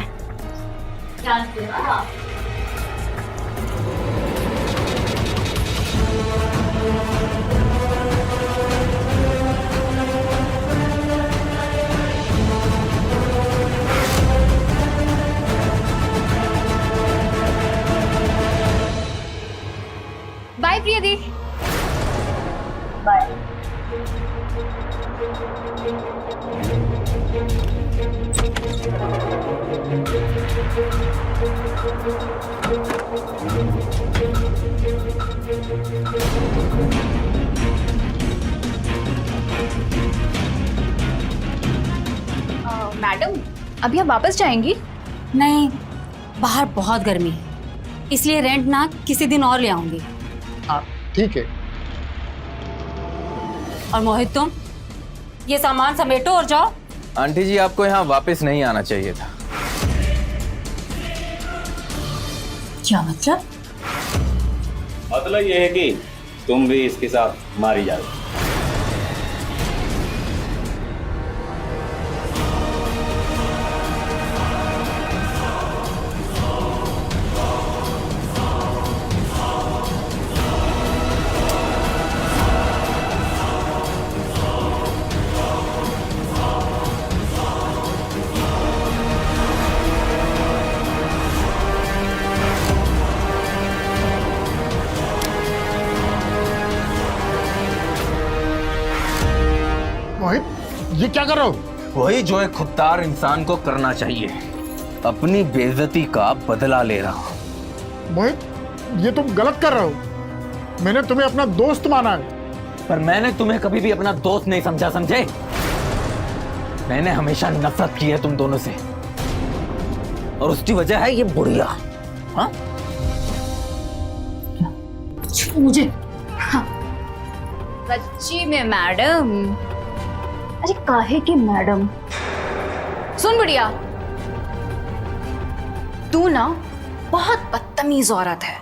S5: बाय प्रिया दी।
S3: बाय।
S5: मैडम, अभी आप वापस जाएंगी?
S12: नहीं, बाहर बहुत गर्मी है, इसलिए रेंट ना किसी दिन और ले आऊंगी।
S11: हाँ ठीक है।
S12: और मोहित, तुम ये सामान समेटो और जाओ।
S10: आंटी जी, आपको यहाँ वापस नहीं आना चाहिए था।
S12: क्या मतलब?
S9: मतलब ये है कि तुम भी इसके साथ मारी जाओ।
S11: मोहित, ये क्या कर रहे हो?
S10: वही जो एक खुददार इंसान को करना चाहिए। अपनी बेइज्जती का बदला ले रहा हूं।
S11: मोहित, ये तुम गलत कर रहे हो। मैंने तुम्हें अपना दोस्त माना है।
S10: पर मैंने तुम्हें कभी भी अपना दोस्त नहीं समझा, समझे? मैंने हमेशा नफरत की है तुम दोनों से, और उसकी वजह है ये बुढ़िया। हाँ?
S12: मुझे
S5: सच्ची में मैडम?
S3: अरे काहे की मैडम?
S5: सुन बुढ़िया, तू ना बहुत बदतमीज औरत है।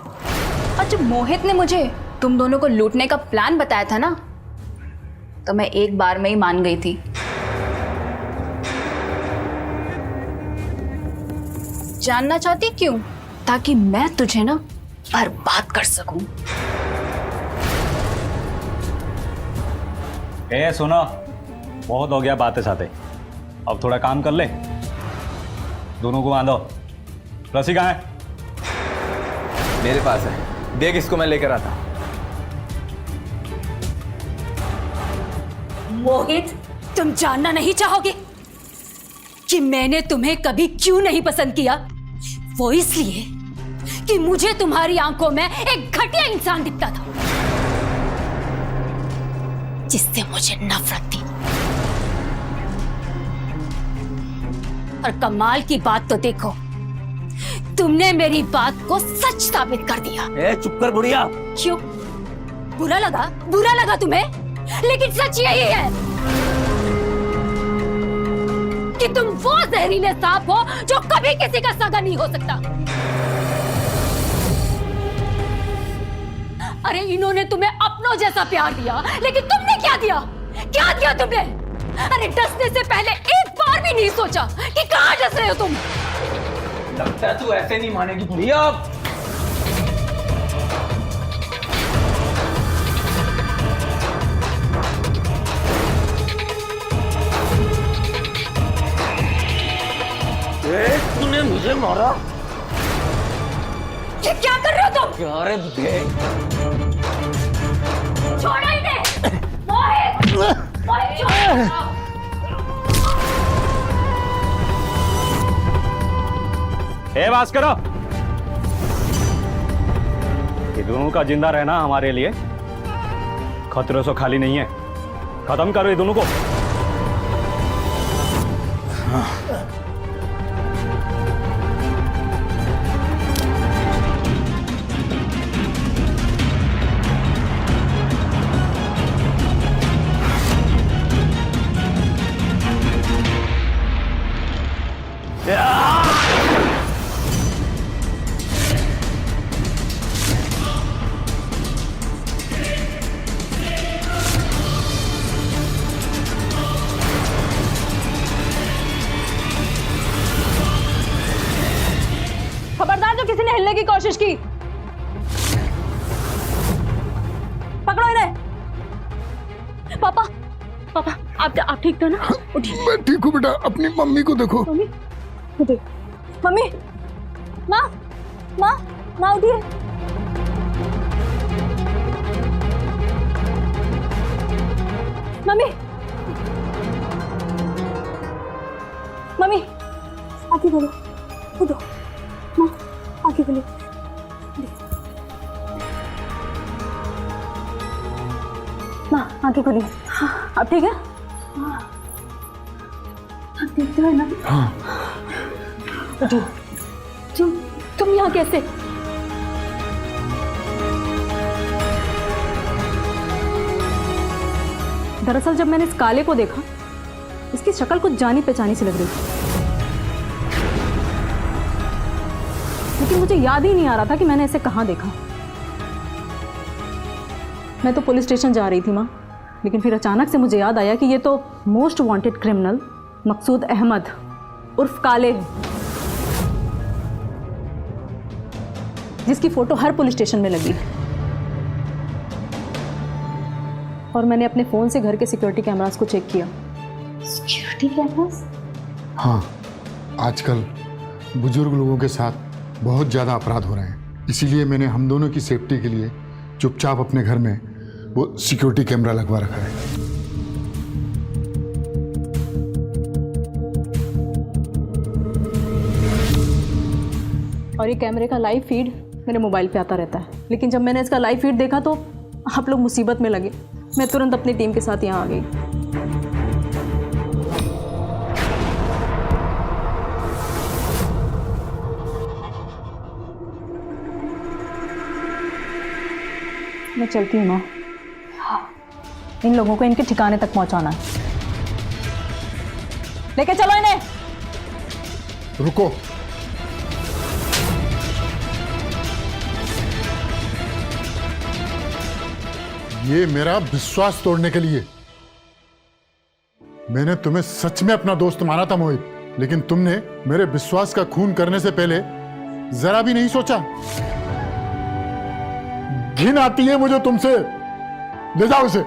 S5: और जब मोहित ने मुझे तुम दोनों को लूटने का प्लान बताया था ना, तो मैं एक बार में ही मान गई थी।
S3: जानना चाहती क्यों? ताकि मैं तुझे ना बर्बाद कर सकूं।
S9: सुनो, बहुत हो गया बातें साथे, अब थोड़ा काम कर ले। दोनों को बांधो। रस्सी कहाँ है?
S10: मेरे पास है, देख इसको मैं लेकर आता हूं।
S12: मोहित, तुम जानना नहीं चाहोगे कि मैंने तुम्हें कभी क्यों नहीं पसंद किया? वो इसलिए कि मुझे तुम्हारी आंखों में एक घटिया इंसान दिखता था, जिससे मुझे नफरत थी। और कमाल की बात तो देखो, तुमने मेरी बात को सच साबित कर दिया।
S7: चुप कर बुढ़िया।
S12: क्यों? बुरा लगा तुम्हें? लेकिन सच यही है कि तुम वो जहरीले सांप हो जो कभी किसी का सगा नहीं हो सकता। अरे इन्होंने तुम्हें अपनों जैसा प्यार दिया, लेकिन तुमने क्या दिया? क्या दिया तुमने? अरे डसने से पहले एक बार भी नहीं सोचा कि कहां डस रहे हो तुम?
S10: लगता है तू ऐसे नहीं मानेगी बुढ़िया।
S7: तूने मुझे मारा?
S12: ये क्या कर रहे हो तुम?
S7: क्या रे बुढ़े?
S12: छोड़ो इन्हें! मोहित! मोहित छोड़ो!
S9: बात करो। ये दोनों का जिंदा रहना हमारे लिए खतरों से खाली नहीं है। खत्म करो ये दोनों को।
S3: खबरदार जो किसी ने हिलने की कोशिश की, पकड़ो इन्हें। पापा, पापा आप ठीक थे ना?
S11: मैं ठीक हूँ बेटा, अपनी मम्मी को देखो।
S3: मम्मी, मम्मी, माँ, माँ, माँ उठिए। मम्मी, मम्मी, आगे बोलो, उठो, माँ, आगे बोलो। माँ, आगे खोलिए। हाँ, आप ठीक है? हाँ, आप ठीक तो है ना?
S11: हाँ।
S3: तुम यहाँ कैसे? दरअसल जब मैंने इस काले को देखा, इसकी शक्ल कुछ जानी पहचानी सी लग रही थी, लेकिन मुझे याद ही नहीं आ रहा था कि मैंने इसे कहाँ देखा। मैं तो पुलिस स्टेशन जा रही थी माँ, लेकिन फिर अचानक से मुझे याद आया कि ये तो मोस्ट वांटेड क्रिमिनल मकसूद अहमद उर्फ काले है, जिसकी फोटो हर पुलिस स्टेशन में लगी है। और मैंने अपने फोन से घर के सिक्योरिटी कैमरास को चेक किया। Security cameras?
S11: हाँ, आजकल बुजुर्ग लोगों के साथ बहुत ज़्यादा अपराध हो रहे हैं, इसीलिए मैंने हम दोनों की सेफ्टी के लिए चुपचाप अपने घर में वो सिक्योरिटी कैमरा लगवा रखा है।
S3: और ये कैमरे का लाइव फीड मेरे मोबाइल पे आता रहता है, लेकिन जब मैंने इसका लाइव फीड देखा तो आप लोग मुसीबत में लगे। मैं तुरंत अपनी टीम के साथ यहाँ आ गई। मैं चलती हूँ माँ। इन लोगों को इनके ठिकाने तक पहुँचाना है। लेके चलो इन्हें।
S11: रुको, ये मेरा विश्वास तोड़ने के लिए। मैंने तुम्हें सच में अपना दोस्त माना था मोहित, लेकिन तुमने मेरे विश्वास का खून करने से पहले जरा भी नहीं सोचा। घिन आती है मुझे तुमसे। ले जाओ इसे।